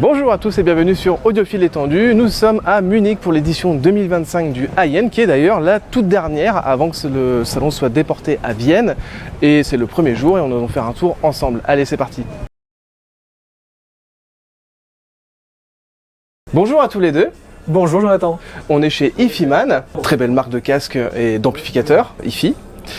Bonjour à tous et bienvenue sur Audiophile étendu. Nous sommes à Munich pour l'édition 2025 du Hayen, qui est d'ailleurs la toute dernière avant que le salon soit déporté à Vienne. Et c'est le premier jour et on va faire un tour ensemble. Allez, c'est parti. Bonjour à tous les deux. Bonjour Jonathan. On est chez Ifiman, très belle marque de casques et d'amplificateurs, Ifi.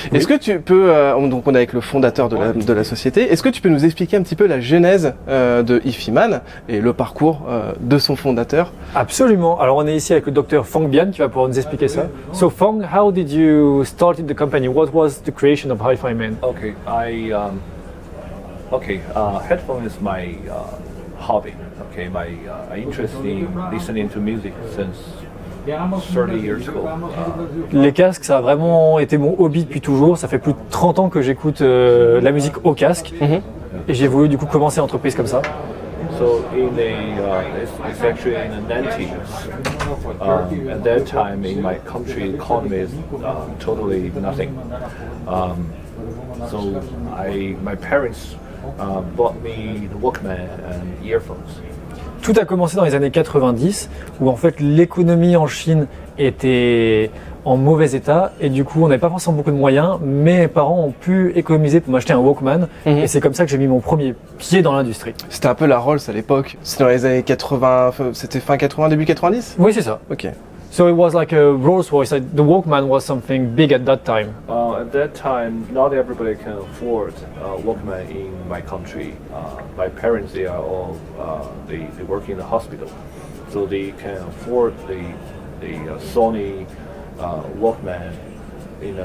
Oui. Est-ce que tu peux, donc on est avec le fondateur de la société, est-ce que tu peux nous expliquer un petit peu la genèse de Ifiman et le parcours de son fondateur? Absolument. Alors on est ici avec le docteur Feng Bian qui va pouvoir nous expliquer ça. So Feng, how did you start the company? What was the creation of HiFiMan? Okay, headphone is my hobby. Okay, I interested in listening to music since 30 years ago. Les casques, ça a vraiment été mon hobby depuis toujours. Ça fait plus de 30 ans que j'écoute la musique au casque. Et j'ai voulu du coup commencer l'entreprise comme ça. So it's actually in the 90s. At that time in my country, economy is totally nothing. My parents bought me the Walkman and earphones. Tout a commencé dans les années 90 où en fait l'économie en Chine était en mauvais état et du coup on n'avait pas forcément beaucoup de moyens, mais mes parents ont pu économiser pour m'acheter un Walkman et c'est comme ça que j'ai mis mon premier pied dans l'industrie. C'était un peu la Rolls à l'époque, c'était dans les années 80, c'était fin 80, début 90? Oui, c'est ça. Ok. So it was like a Rolls Royce. The Walkman was something big at that time. At that time, not everybody can afford Walkman in my country. My parents, they are all they work in the hospital, so they can afford the Sony Walkman in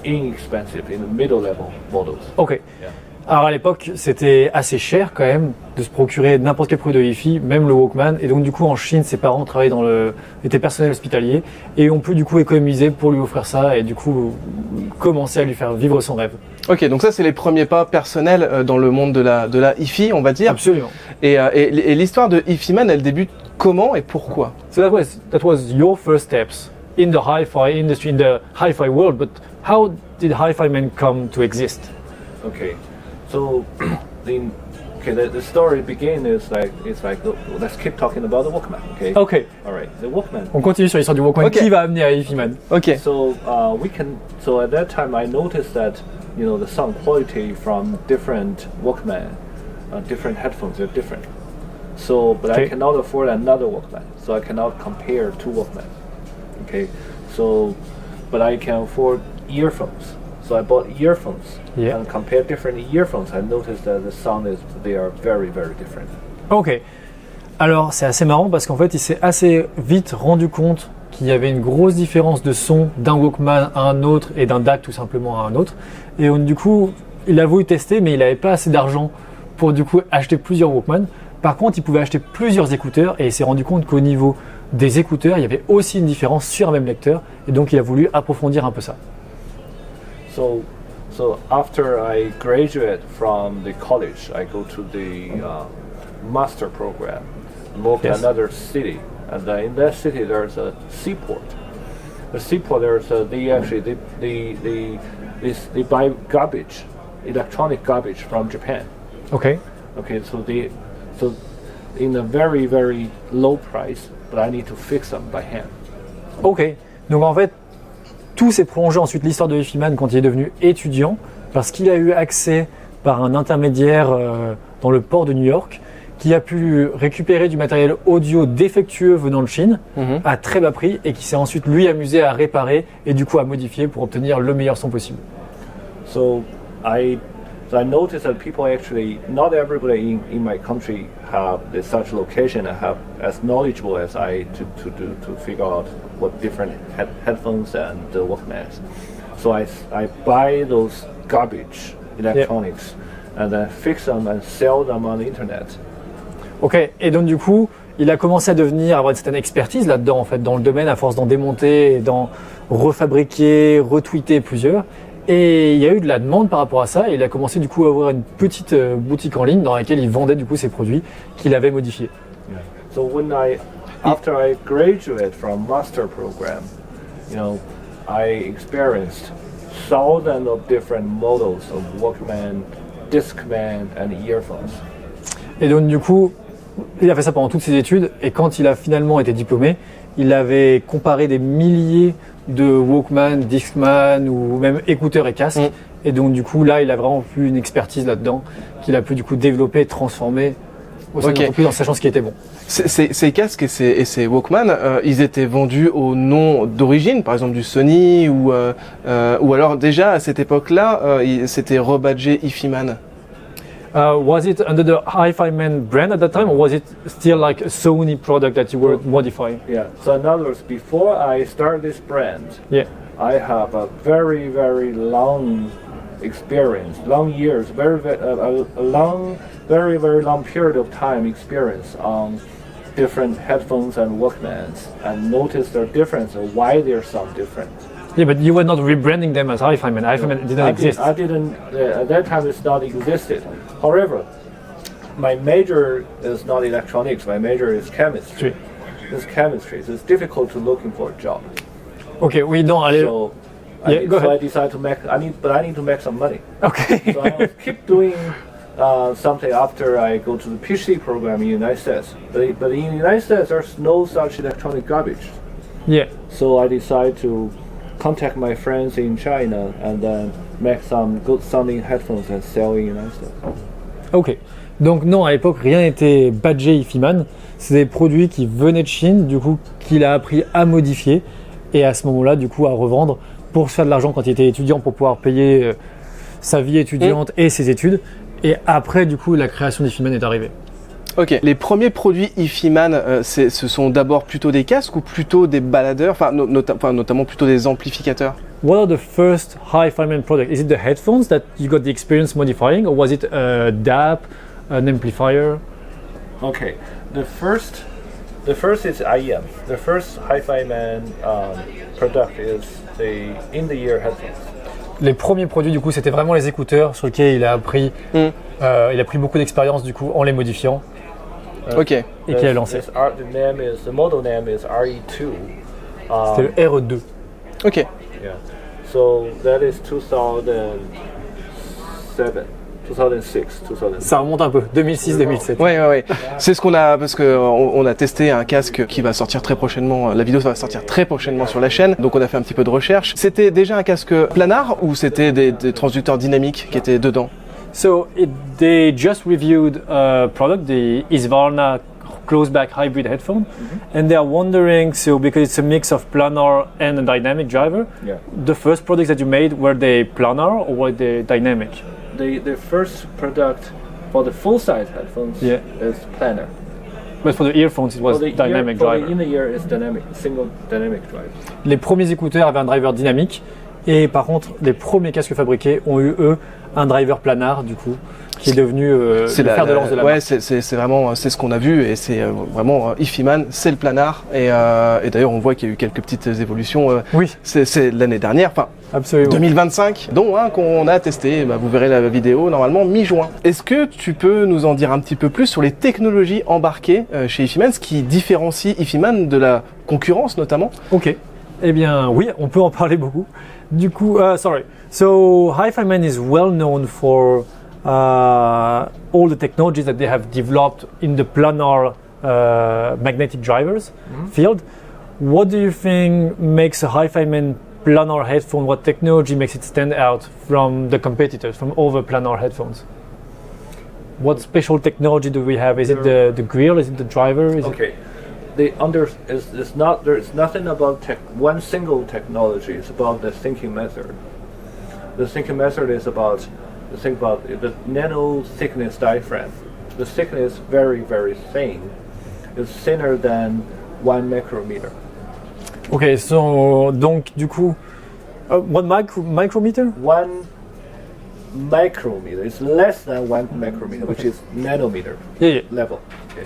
inexpensive, in the middle level models. Ok. Yeah. Alors à l'époque, c'était assez cher quand même de se procurer n'importe quel produit de Hi-Fi, même le Walkman. Et donc du coup en Chine, ses parents travaillaient étaient personnels hospitaliers et ont pu du coup économiser pour lui offrir ça et du coup commencer à lui faire vivre son rêve. Ok, donc ça c'est les premiers pas personnels dans le monde de la Hi-Fi, on va dire. Absolument. Et l'histoire de Ifiman, elle débute comment et pourquoi? So that was your first steps in the hi-fi industry, in the hi-fi world. But how did HiFiMan come to exist? Okay. So, the story begins let's keep talking about the Walkman. Okay. Okay. All right. The Walkman. On continue sur l'histoire du Walkman. Okay. Qui va amener à Ifiman? Ok. So So at that time, I noticed that the sound quality from different Walkman, different headphones are different. So, but okay. I cannot afford another Walkman, so I cannot compare two Walkman. Okay. So, but I can afford earphones. So I bought earphones and compared different earphones. I noticed that the sound they are very, very different. Ok. Alors c'est assez marrant parce qu'en fait il s'est assez vite rendu compte qu'il y avait une grosse différence de son d'un Walkman à un autre et d'un DAC tout simplement à un autre. Et du coup il a voulu tester mais il n'avait pas assez d'argent pour du coup acheter plusieurs Walkman. Par contre il pouvait acheter plusieurs écouteurs et il s'est rendu compte qu'au niveau des écouteurs il y avait aussi une différence sur un même lecteur et donc il a voulu approfondir un peu ça. So after I graduate from the college, I go to the master program, move to another city, and in that city there's a seaport. The seaport they buy garbage, electronic garbage from Japan. Okay. Okay, so in a very, very low price, but I need to fix them by hand. Ok. Donc en fait tout s'est prolongé ensuite l'histoire de Ifiman quand il est devenu étudiant parce qu'il a eu accès par un intermédiaire dans le port de New York qui a pu récupérer du matériel audio défectueux venant de Chine à très bas prix et qui s'est ensuite lui amusé à réparer et du coup à modifier pour obtenir le meilleur son possible. So I noticed that people actually, not everybody in my country have such location and have as knowledgeable as I to figure out what different headphones and the Walkmans. So I buy those garbage electronics and then fix them and sell them on the internet. Ok, et donc du coup, il a commencé à avoir une certaine expertise là-dedans en fait, dans le domaine à force d'en démonter, et d'en refabriquer, retweeter plusieurs. Et il y a eu de la demande par rapport à ça et il a commencé du coup à avoir une petite boutique en ligne dans laquelle il vendait du coup ses produits qu'il avait modifiés. Yeah. So after I graduated from master program, I experienced thousands of different models of Walkman, Discman and earphones. Et donc du coup, Il a fait ça pendant toutes ses études et quand il a finalement été diplômé, il avait comparé des milliers de Walkman, Discman ou même écouteurs et casques. Et donc du coup là, il a vraiment eu une expertise là-dedans qu'il a pu du coup développer, transformer au sein de l'entreprise en sachant ce qui était bon. Ces casques et ces Walkman, ils étaient vendus au nom d'origine, par exemple du Sony ou alors déjà à cette époque-là, c'était rebadgé Hi-Fi-Man. Was it under the Hi-Fi-Man brand at that time, or was it still like a Sony product that you were modifying? Yeah. So in other words, before I started this brand, Yeah. I have a very, very long experience, long years, a long, very, very long period of time experience on different headphones and Walkmans, and notice their difference and why they're so different. Yeah, but you were not rebranding them as Hi-Fi-Man. Hi-Fi-Man didn't exist. I didn't. At that time, it's not existed. However, my major is not electronics. My major is chemistry. It's chemistry. So it's difficult to looking for a job. Okay, we don't. So I decided to make. I need to make some money. Okay. So I will keep doing something after I go to the PhD program in the United States. But in the United States, there's no such electronic garbage. Yeah. So I decided to contact my friends in China and then make some good sounding headphones and sell in the United States. Ok. Donc non, à l'époque, rien n'était badgé Hi-Fi-Man. C'est des produits qui venaient de Chine, du coup, qu'il a appris à modifier et à ce moment-là, du coup, à revendre pour se faire de l'argent quand il était étudiant, pour pouvoir payer sa vie étudiante et ses études. Et après, du coup, la création d'Hi-Fi-Man est arrivée. Ok. Les premiers produits Hi-Fi-Man, ce sont d'abord plutôt des casques ou plutôt des baladeurs, notamment plutôt des amplificateurs. What are the first Hi-Fi-Man products? Is it the headphones that you got the experience modifying, or was it a DAP, an amplifier? Okay, the first is IEM. The first Hi-Fi-Man product is the in-the-ear headphones. Les premiers produits, du coup, c'était vraiment les écouteurs sur lesquels il a appris, il a pris beaucoup d'expérience, du coup, en les modifiant. Ok. Et qu'il a lancé. The model name is RE2. C'était le RE2. Ok. Yeah. So that is 2006, 2007. Ça remonte un peu, 2006-2007. Ouais. C'est ce qu'on a, parce que on a testé un casque qui va sortir très prochainement. La vidéo va sortir très prochainement sur la chaîne. Donc on a fait un petit peu de recherche. C'était déjà un casque planar ou c'était des transducteurs dynamiques qui étaient dedans? So they just reviewed a product, the Husqvarna close-back hybrid headphone, and they are wondering, so because it's a mix of planar and a dynamic driver, the first products that you made, were they planar or were they dynamic? The first product for the full-size headphones is planar. But for the earphones, it was dynamic driver. For the in-the-ear is dynamic, single dynamic drive. Les premiers écouteurs avaient un driver dynamique, et par contre, les premiers casques fabriqués ont eu, eux, un driver planar, du coup, qui est devenu le fer de lance de la marque. C'est vraiment ce qu'on a vu et c'est vraiment Hi-Fi-Man, c'est le planar et d'ailleurs on voit qu'il y a eu quelques petites évolutions. Oui. C'est l'année dernière, enfin absolument. 2025, dont qu'on a testé. Vous verrez la vidéo normalement mi-juin. Est-ce que tu peux nous en dire un petit peu plus sur les technologies embarquées chez Hi-Fi-Man, ce qui différencie Hi-Fi-Man de la concurrence notamment? Ok. Eh bien oui, on peut en parler beaucoup. Du coup, So Hi-Fi-Man is well known for all the technologies that they have developed in the planar magnetic drivers field. What do you think makes a Hi-Fi-Man planar headphone? What technology makes it stand out from the competitors, from other planar headphones? What special technology do we have? Is it the grill? Is it the driver? There's nothing about one single technology. It's about the thinking method. The thinking method is about the nano thickness diaphragm. The thickness is very, very thin. It's thinner than 1 micrometer. Okay, so donc du coup, one micrometer? 1 micrometer. It's less than 1 micrometer, which is nanometer level. Okay.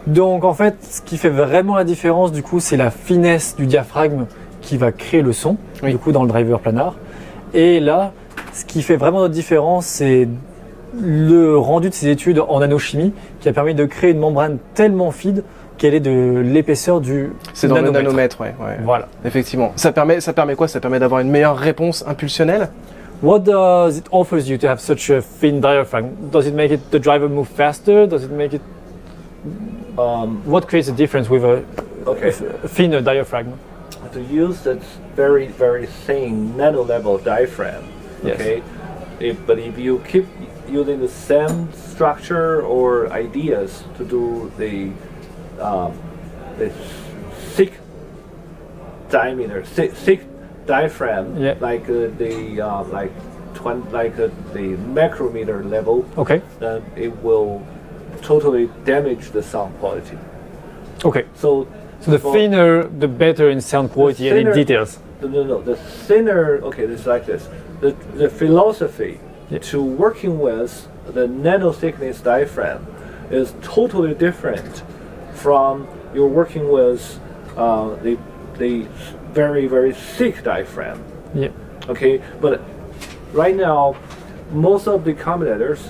Donc en fait, ce qui fait vraiment la différence, du coup, c'est la finesse du diaphragme qui va créer le son, du coup, dans le driver planar. Et là, ce qui fait vraiment notre différence, c'est le rendu de ces études en nanochimie qui a permis de créer une membrane tellement fine qu'elle est de l'épaisseur du C'est dans nanomètre. le nanomètre, ouais. Voilà. Effectivement. Ça permet quoi? Ça permet d'avoir une meilleure réponse impulsionnelle? What does it offers you to have such a thin diaphragm? Does it make the driver move faster? Does it make it what creates a difference with a Okay. thinner diaphragm? To use that very, very thin nano-level diaphragm, Yes. okay? But if you keep using the same structure or ideas to do the thick diameter, thick diaphragm, Yeah. like the micrometer level, Okay. then it will totally damage the sound quality. Okay. So So the thinner, the better in sound quality and in thinner- details. No. The thinner. Okay, it's like this. The philosophy Yeah. to working with the nano thickness diaphragm is totally different from you're working with the very, very thick diaphragm. Yeah. Okay, but right now, most of the commentators,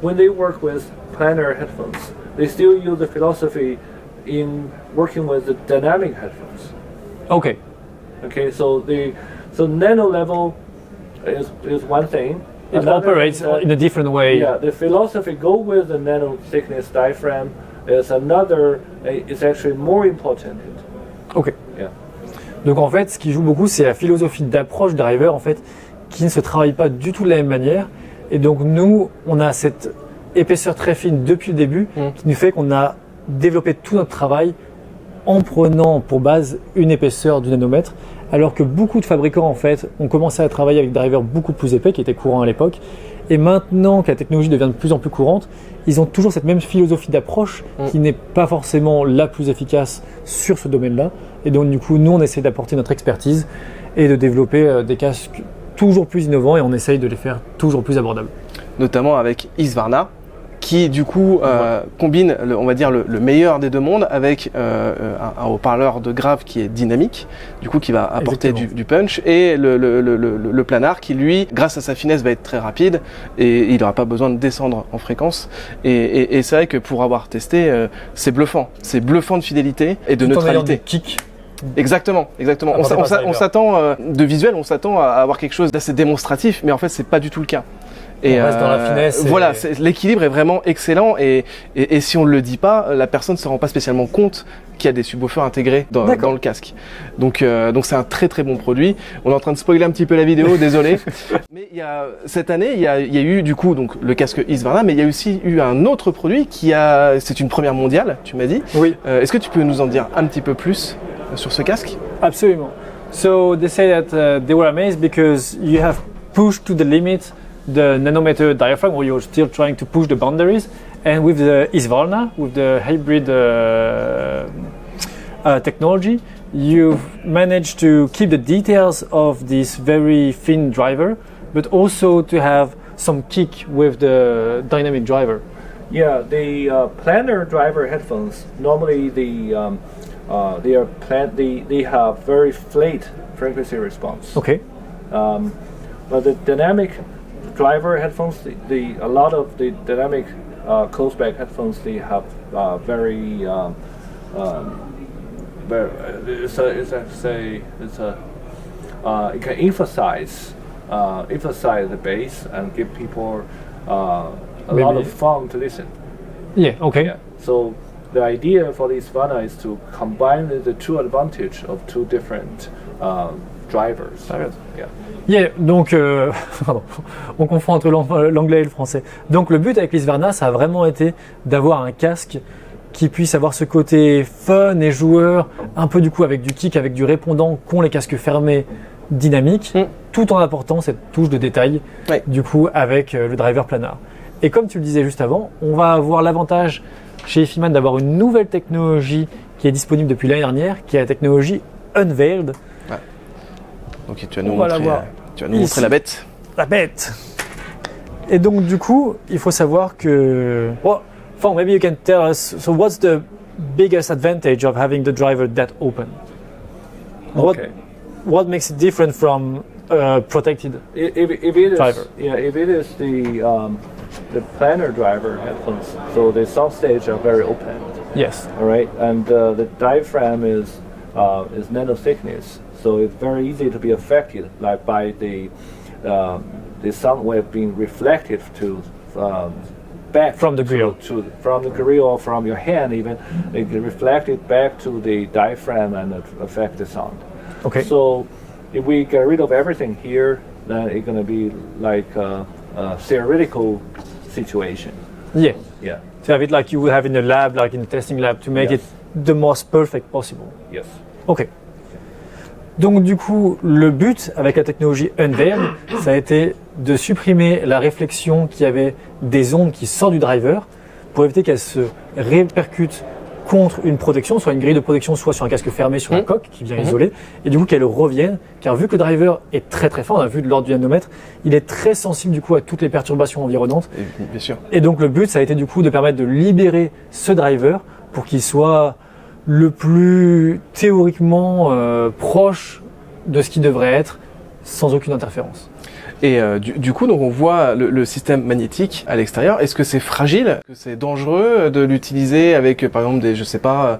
when they work with planar headphones, they still use the philosophy in working with the dynamic headphones. Okay. Okay, so nano level is one thing. It Another operates is that- in a different way. Yeah, the philosophy go with the nano thickness diaphragm is another. Is actually more important. Ok. Yeah. Donc en fait, ce qui joue beaucoup, c'est la philosophie d'approche driver en fait, qui ne se travaille pas du tout de la même manière. Et donc nous, on a cette épaisseur très fine depuis le début, qui nous fait qu'on a développé tout notre travail en prenant pour base une épaisseur du nanomètre, alors que beaucoup de fabricants en fait ont commencé à travailler avec des drivers beaucoup plus épais, qui étaient courants à l'époque. Et maintenant que la technologie devient de plus en plus courante, ils ont toujours cette même philosophie d'approche qui n'est pas forcément la plus efficace sur ce domaine-là. Et donc du coup, nous, on essaie d'apporter notre expertise et de développer des casques toujours plus innovants et on essaye de les faire toujours plus abordables. Notamment avec Husqvarna, qui du coup combine, on va dire, le meilleur des deux mondes avec un haut-parleur de grave qui est dynamique, du coup qui va apporter du punch, et le planar qui lui, grâce à sa finesse, va être très rapide et il n'aura pas besoin de descendre en fréquence. Et c'est vrai que pour avoir testé, c'est bluffant de fidélité et de Tout en ayant neutralité. des kicks. Exactement. Apporté par On s'attend de visuel, on s'attend à avoir quelque chose d'assez démonstratif, mais en fait c'est pas du tout le cas. Et on reste dans la finesse. Voilà, l'équilibre est vraiment excellent et si on ne le dit pas, la personne ne se rend pas spécialement compte qu'il y a des subwoofers intégrés dans le casque. Donc c'est un très très bon produit. On est en train de spoiler un petit peu la vidéo, désolé. Mais cette année, il y a eu du coup donc le casque Husqvarna, mais il y a aussi eu un autre produit c'est une première mondiale, tu m'as dit. Oui. Est-ce que tu peux nous en dire un petit peu plus sur ce casque? Absolument. So they say that they were amazed because you have pushed to the limit the nanometer diaphragm, or you're still trying to push the boundaries. And with the Husqvarna, with the hybrid technology, you've managed to keep the details of this very thin driver, but also to have some kick with the dynamic driver. Yeah, the planar driver headphones normally they have very flat frequency response. Okay. But the dynamic driver headphones, a lot of the dynamic close back headphones, they have very it can emphasize the bass and give people a lot of fun to listen. Yeah. Okay. Yeah. So the idea for this Husqvarna is to combine the two advantage of two different drivers. Yeah. Yeah, donc, pardon, on confond entre l'anglais et le français. Donc le but avec l'Husqvarna, ça a vraiment été d'avoir un casque qui puisse avoir ce côté fun et joueur, un peu du coup avec du kick, avec du répondant qu'ont les casques fermés dynamiques, tout en apportant cette touche de détail, du coup avec le driver planar. Et comme tu le disais juste avant, on va avoir l'avantage chez Ifiman d'avoir une nouvelle technologie qui est disponible depuis l'année dernière, qui est la technologie Unveiled. Donc tu vas nous montrer la bête. La bête. Et donc du coup, il faut savoir que... Well, Fong, maybe you can tell us, so what's the biggest advantage of having the driver that open? Okay. What makes it different from protected If it is, driver? Yeah, if it is the planar driver headphones, so the sound stage are very open. Yes. All right, and the diaphragm is nano thickness, so it's very easy to be affected, like by the sound wave being reflected to back From the grill. from the grill or from your hand even. It can reflect it back to the diaphragm and affect the sound. Okay. So if we get rid of everything here, then it's going to be like a theoretical situation. Yeah. Yeah. To have it like you would have in a lab, like in a testing lab, to make Yes. it the most perfect possible. Yes. Ok. Donc du coup, le but avec la technologie Unveil, ça a été de supprimer la réflexion qu'il y avait des ondes qui sortent du driver pour éviter qu'elles se répercutent contre une protection, soit une grille de protection, soit sur un casque fermé sur la coque qui vient isoler, et du coup qu'elles reviennent, car vu que le driver est très très fort, on a vu de l'ordre du nanomètre, il est très sensible du coup à toutes les perturbations environnantes. Et, bien sûr. Et donc le but, ça a été du coup de permettre de libérer ce driver pour qu'il soit le plus théoriquement proche de ce qu'il devrait être, sans aucune interférence. Et du coup, donc on voit le système magnétique à l'extérieur. Est-ce que c'est fragile? Est-ce que c'est dangereux de l'utiliser avec, par exemple, je sais pas,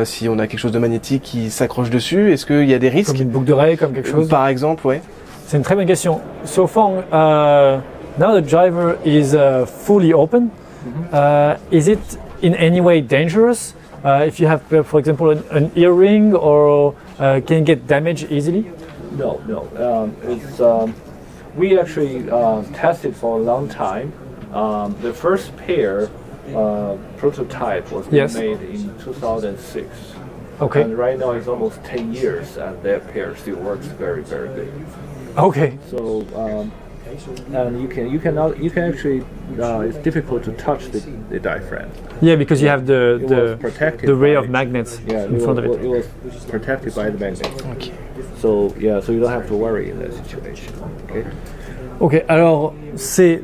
si on a quelque chose de magnétique qui s'accroche dessus? Est-ce qu'il y a des risques? Comme une boucle d'oreille, comme quelque chose. Par exemple, ouais. C'est une très bonne question. So far, now the driver is fully open. Is it in any way dangerous? If you have, for example, an earring, or can it get damaged easily? No. We actually tested for a long time. The first pair prototype was Yes. made in 2006. Okay. And right now it's almost 10 years and that pair still works very, very good. Okay. So and you can actually it's difficult to touch the diaphragm. Yeah, because you have It was protected the ray by- of magnets Yeah, in front of it. it was protected by the magnet. Ok. So so you don't have to worry in that situation. Okay. Ok, alors c'est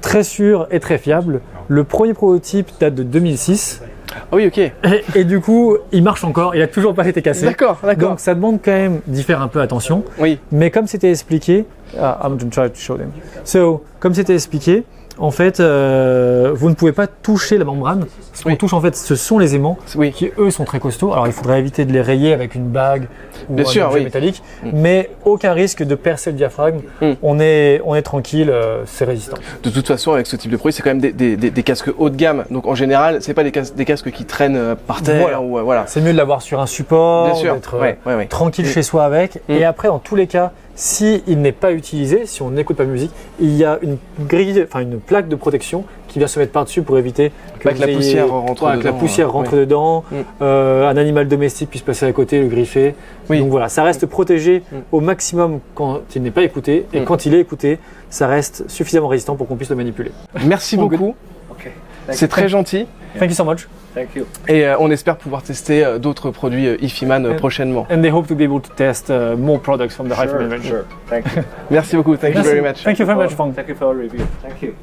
très sûr et très fiable. Le premier prototype date de 2006 Ah oui, ok. et du coup il marche encore, il a toujours pas été cassé. D'accord. Donc ça demande quand même d'y faire un peu attention. Oui. Mais comme c'était expliqué, I'm going to try to show them. So, comme c'était expliqué, en fait, vous ne pouvez pas toucher la membrane. Ce qu'on Oui. touche, en fait, ce sont les aimants Oui. qui, eux, sont très costauds. Alors, il faudrait éviter de les rayer avec une bague ou Bien un sûr, objet oui. métallique, mais aucun risque de percer le diaphragme. Mm. On est tranquille, c'est résistant. De toute façon, avec ce type de produit, c'est quand même des casques haut de gamme. Donc en général, c'est pas des casques qui traînent par terre Voilà. ou voilà. C'est mieux de l'avoir sur un support, Bien sûr. d'être Ouais. tranquille Mm. chez soi avec. Mm. Et après, dans tous les cas, si il n'est pas utilisé, si on n'écoute pas de musique, il y a une grille, enfin une plaque de protection qui vient se mettre par-dessus pour éviter que, Que la poussière rentre que la dedans, poussière rentre ouais. dedans, Mm. un animal domestique puisse passer à côté, le griffer. Oui. Donc voilà, ça reste protégé Mm. au maximum quand il n'est pas écouté, et Mm. quand il est écouté, ça reste suffisamment résistant pour qu'on puisse le manipuler. Merci All beaucoup. Okay. C'est très gentil. Thank you so much. Thank you. Et on espère pouvoir tester d'autres produits Ifiman prochainement. And they hope to be able to test more products from the Hyphen Invention. Sure. Thank you. Merci beaucoup. Thank you very much. Thank you very much, Fang. Thank you for your review. Thank you.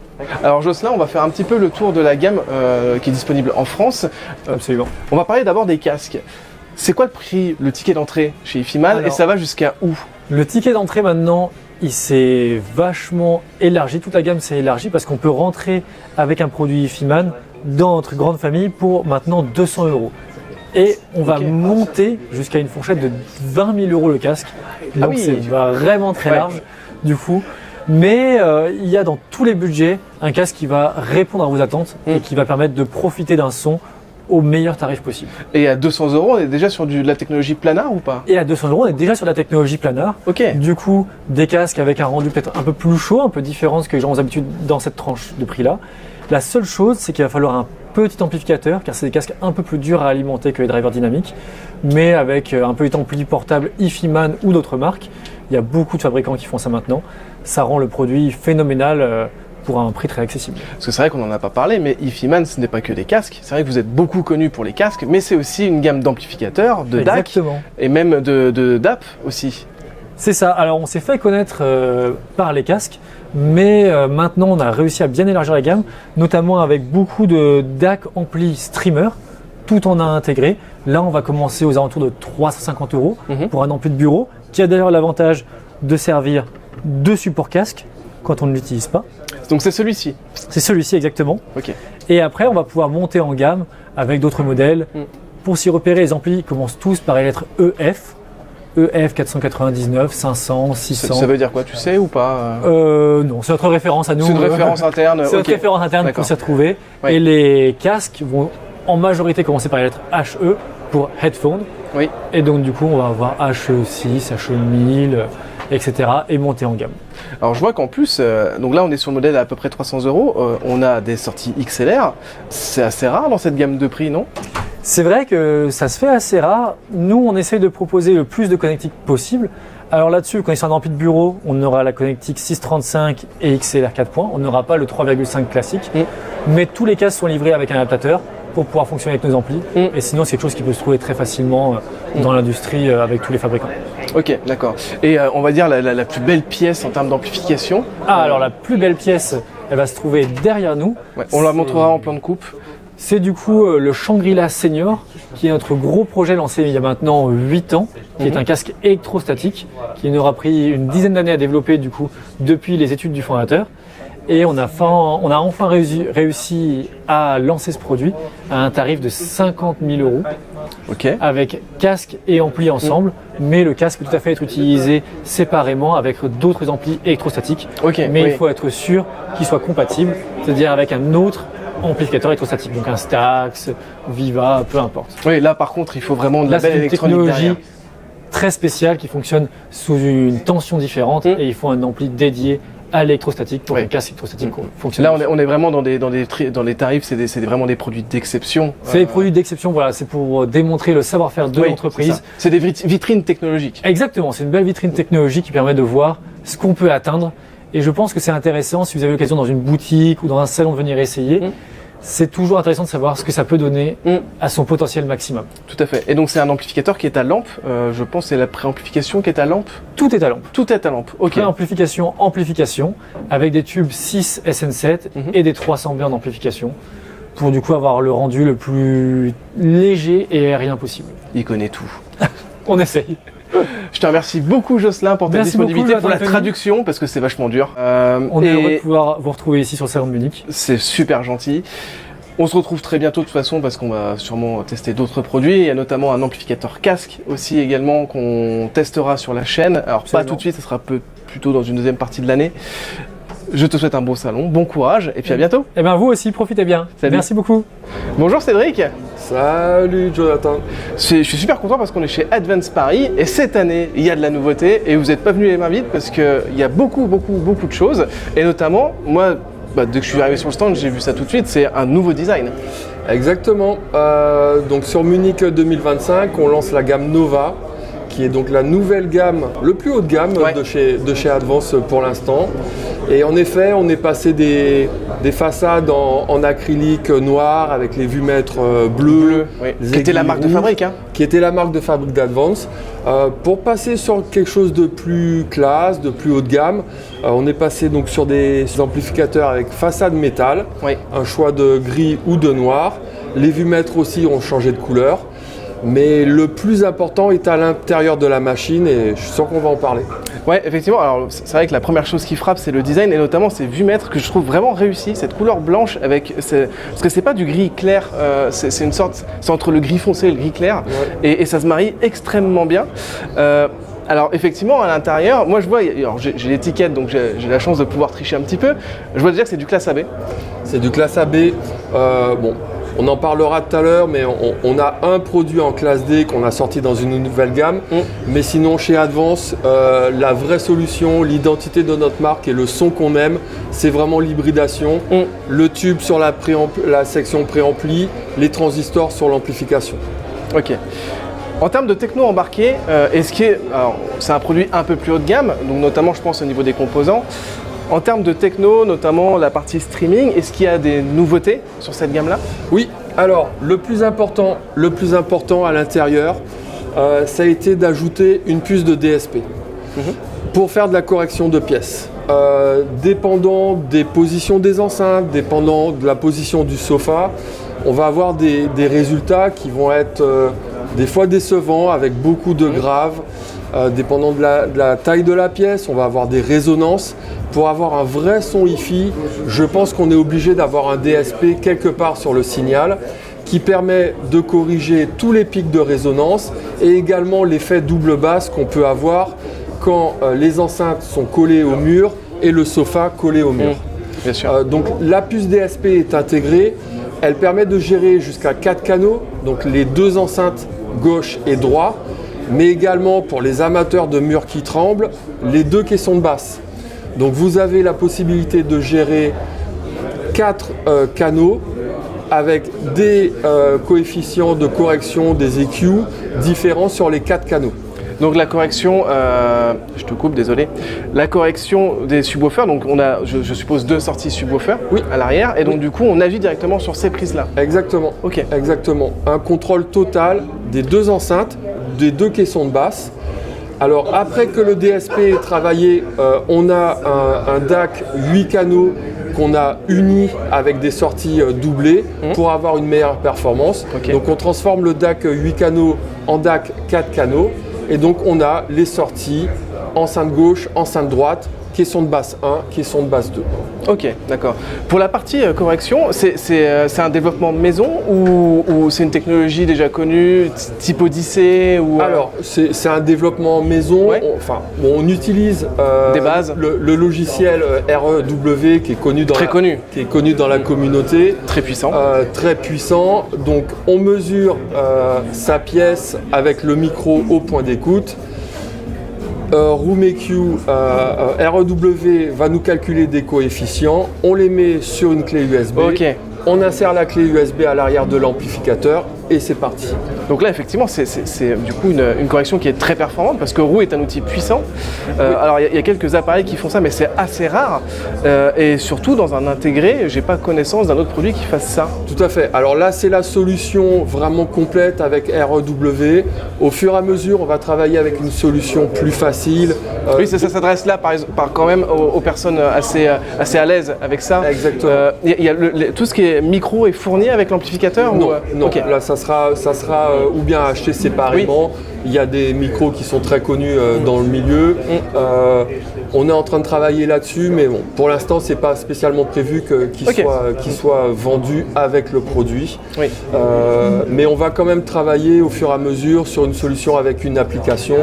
Alors Jocelyn, on va faire un petit peu le tour de la gamme qui est disponible en France. Absolument. On va parler d'abord des casques. C'est quoi le prix, le ticket d'entrée chez Ifiman et Alors- ça va jusqu'à où? Le ticket d'entrée maintenant, il s'est vachement élargi. Toute la gamme s'est élargie parce qu'on peut rentrer avec un produit Ifiman dans notre grande famille pour maintenant 200 €. Et on va Ok. monter jusqu'à une fourchette de 20 000 € le casque. Donc oui. c'est vraiment très Ouais. large du coup. Mais il y a dans tous les budgets un casque qui va répondre à vos attentes et qui va permettre de profiter d'un son au meilleur tarif possible. Et à 200 €, on est déjà sur de la technologie planar ou pas? Et à 200 €, on est déjà sur la technologie planar. Ok. Du coup, des casques avec un rendu peut-être un peu plus chaud, un peu différent de ce que les gens ont l'habitude dans cette tranche de prix-là. La seule chose, c'est qu'il va falloir un petit amplificateur, car c'est des casques un peu plus durs à alimenter que les drivers dynamiques, mais avec un petit ampli portable Ifiman ou d'autres marques. Il y a beaucoup de fabricants qui font ça maintenant. Ça rend le produit phénoménal pour un prix très accessible. Parce que c'est vrai qu'on n'en a pas parlé, mais Ifiman, ce n'est pas que des casques. C'est vrai que vous êtes beaucoup connu pour les casques, mais c'est aussi une gamme d'amplificateurs, de DAC Exactement. et même de DAP aussi. C'est ça. Alors, on s'est fait connaître par les casques, mais maintenant, on a réussi à bien élargir la gamme, notamment avec beaucoup de DAC ampli streamer, tout en a intégré. Là, on va commencer aux alentours de 350 € Mhm. pour un ampli de bureau, qui a d'ailleurs l'avantage de servir de support casque quand on ne l'utilise pas. Donc c'est celui-ci. C'est celui-ci exactement. Ok. Et après, on va pouvoir monter en gamme avec d'autres modèles. Mm. Pour s'y repérer, les amplis commencent tous par les lettres EF. EF 499, 500, 600. Ça veut dire quoi, tu sais ou pas? Non, c'est notre référence à nous. C'est une référence interne. C'est notre référence interne qu'on s'est retrouvée. Oui. Et les casques vont en majorité commencer par les lettres HE pour headphone. Oui. Et donc du coup, on va avoir HE6, HE1000, etc. et monter en gamme. Alors je vois qu'en plus, donc là on est sur le modèle à peu près 300 €. On a des sorties XLR. C'est assez rare dans cette gamme de prix, non? C'est vrai que ça se fait assez rare. Nous, on essaye de proposer le plus de connectiques possible. Alors là-dessus, quand il sera un ampli de bureau, on aura la connectique 635 et XLR 4 points. On n'aura pas le 3,5 classique. Mais tous les casques sont livrés avec un adaptateur pour pouvoir fonctionner avec nos amplis. Et sinon, c'est quelque chose qui peut se trouver très facilement dans l'industrie avec tous les fabricants. Ok, d'accord. Et on va dire la plus belle pièce en termes d'amplification. Alors la plus belle pièce, elle va se trouver derrière nous. Ouais, on la montrera en plan de coupe. C'est du coup le Shangri-La Senior, qui est notre gros projet lancé il y a maintenant 8 ans, qui est un casque électrostatique, qui nous aura pris une dizaine d'années à développer du coup depuis les études du fondateur. Et on a enfin réussi à lancer ce produit à un tarif de 50 000 €, avec casque et ampli ensemble, mais le casque peut tout à fait être utilisé séparément avec d'autres amplis électrostatiques. Mais il faut être sûr qu'il soit compatible, c'est-à-dire avec un autre amplificateur électrostatique, donc un Stax, Viva, peu importe. Oui, là par contre, il faut vraiment de la belle électronique derrière. C'est une technologie très spéciale qui fonctionne sous une tension différente et il faut un ampli dédié à l'électrostatique pour qu'un casque électrostatique fonctionne. Là, on est vraiment dans les tarifs, c'est vraiment des produits d'exception. C'est des produits d'exception, voilà, c'est pour démontrer le savoir-faire de l'entreprise. C'est des vitrines technologiques. Exactement, c'est une belle vitrine technologique qui permet de voir ce qu'on peut atteindre. Et je pense que c'est intéressant, si vous avez l'occasion dans une boutique ou dans un salon de venir essayer, c'est toujours intéressant de savoir ce que ça peut donner à son potentiel maximum. Tout à fait. Et donc c'est un amplificateur qui est à lampe. Je pense que c'est la préamplification qui est à lampe. Tout est à lampe. Tout est à lampe. Ok. Préamplification, amplification, avec des tubes 6 SN7 et des 300 B en amplification, pour du coup avoir le rendu le plus léger et aérien possible. Il connaît tout. On essaye. Je te remercie beaucoup Jocelyn pour ta disponibilité, pour la traduction, parce que c'est vachement dur. On est heureux de pouvoir vous retrouver ici sur le salon de Munich. C'est super gentil. On se retrouve très bientôt de toute façon parce qu'on va sûrement tester d'autres produits. Il y a notamment un amplificateur casque aussi également qu'on testera sur la chaîne. Alors pas tout de suite, ça sera plutôt dans une deuxième partie de l'année. Je te souhaite un beau salon, bon courage et puis à bientôt. Et bien vous aussi, profitez bien. Salut. Merci beaucoup. Bonjour Cédric. Salut Jonathan. Je suis super content parce qu'on est chez Advance Paris et cette année il y a de la nouveauté et vous n'êtes pas venu les mains vides parce qu'il y a beaucoup de choses et notamment moi dès que je suis arrivé sur le stand j'ai vu ça tout de suite, c'est un nouveau design. Exactement, donc sur Munich 2025 on lance la gamme Nova qui est donc la nouvelle gamme, le plus haut de gamme de chez Advance pour l'instant. Et en effet, on est passé des façades en acrylique noir avec les vumètres bleus, qui était la marque de fabrique. Qui était la marque de fabrique d'Advance. Pour passer sur quelque chose de plus classe, de plus haut de gamme, on est passé donc sur des amplificateurs avec façade métal, un choix de gris ou de noir. Les vumètres aussi ont changé de couleur. Mais le plus important est à l'intérieur de la machine et je suis sûr qu'on va en parler. Ouais, effectivement. Alors, c'est vrai que la première chose qui frappe, c'est le design et notamment ces vumètres que je trouve vraiment réussi. Cette couleur blanche parce que c'est pas du gris clair, c'est une sorte, c'est entre le gris foncé et le gris clair et ça se marie extrêmement bien. Alors effectivement à l'intérieur, moi je vois, j'ai l'étiquette donc j'ai la chance de pouvoir tricher un petit peu. Je vois déjà que c'est du classe AB. C'est du classe AB. Bon. On en parlera tout à l'heure, mais on a un produit en classe D qu'on a sorti dans une nouvelle gamme. Mais sinon, chez Advance, la vraie solution, l'identité de notre marque et le son qu'on aime, c'est vraiment l'hybridation. Le tube sur la section préampli, les transistors sur l'amplification. Ok. En termes de techno embarqué, c'est un produit un peu plus haut de gamme, donc notamment je pense au niveau des composants. En termes de techno, notamment la partie streaming, est-ce qu'il y a des nouveautés sur cette gamme-là? Oui, alors le plus important à l'intérieur, ça a été d'ajouter une puce de DSP pour faire de la correction de pièces. Dépendant des positions des enceintes, dépendant de la position du sofa, on va avoir des résultats qui vont être des fois décevants avec beaucoup de graves. Dépendant de la taille de la pièce, on va avoir des résonances. Pour avoir un vrai son Hi-Fi, je pense qu'on est obligé d'avoir un DSP quelque part sur le signal. qui permet de corriger tous les pics de résonance et également l'effet double basse qu'on peut avoir quand les enceintes sont collées au mur et le sofa collé au mur. Bien sûr. Donc la puce DSP est intégrée, elle permet de gérer jusqu'à 4 canaux, donc les 2 enceintes gauche et droit, mais également pour les amateurs de murs qui tremblent, les 2 caissons de basse. Donc vous avez la possibilité de gérer 4 canaux avec des coefficients de correction des EQ différents sur les 4 canaux. Donc la correction, je te coupe, désolé. La correction des subwoofers, donc on a, je suppose, 2 sorties subwoofers à l'arrière, et donc du coup on agit directement sur ces prises-là. Exactement. Ok. Exactement. Un contrôle total des 2 enceintes, des 2 caissons de basse. Alors après que le DSP est travaillé, on a un DAC 8 canaux qu'on a uni avec des sorties doublées pour avoir une meilleure performance. Okay. Donc on transforme le DAC 8 canaux en DAC 4 canaux et donc on a les sorties enceinte gauche, enceinte droite, caisson de basse 1, caisson de basse 2. Ok, d'accord. Pour la partie correction, c'est un développement maison ou c'est une technologie déjà connue, type Odyssey ou, Alors, c'est un développement maison. Ouais. On utilise des bases. le logiciel REW qui est connu dans, qui est connu dans la communauté. Très puissant. Très puissant. Donc, on mesure sa pièce avec le micro au point d'écoute. RoomEQ, REW va nous calculer des coefficients, on les met sur une clé USB, on insère la clé USB à l'arrière de l'amplificateur et c'est parti. Donc là effectivement c'est du coup une correction qui est très performante parce que Roux est un outil puissant. Alors il y a quelques appareils qui font ça mais c'est assez rare et surtout dans un intégré, j'ai pas connaissance d'un autre produit qui fasse ça. Tout à fait. Alors là c'est la solution vraiment complète avec REW. Au fur et à mesure on va travailler avec une solution plus facile. Oui ça s'adresse là par quand même aux personnes assez à l'aise avec ça. Exactement. Tout ce qui est micro est fourni avec l'amplificateur Non, ou... non. Okay. Là ça sera ou bien acheté séparément. Oui. Il y a des micros qui sont très connus dans le milieu. On est en train de travailler là-dessus, mais bon, pour l'instant, c'est pas spécialement prévu qu'il soit vendu avec le produit. Oui. Mais on va quand même travailler au fur et à mesure sur une solution avec une application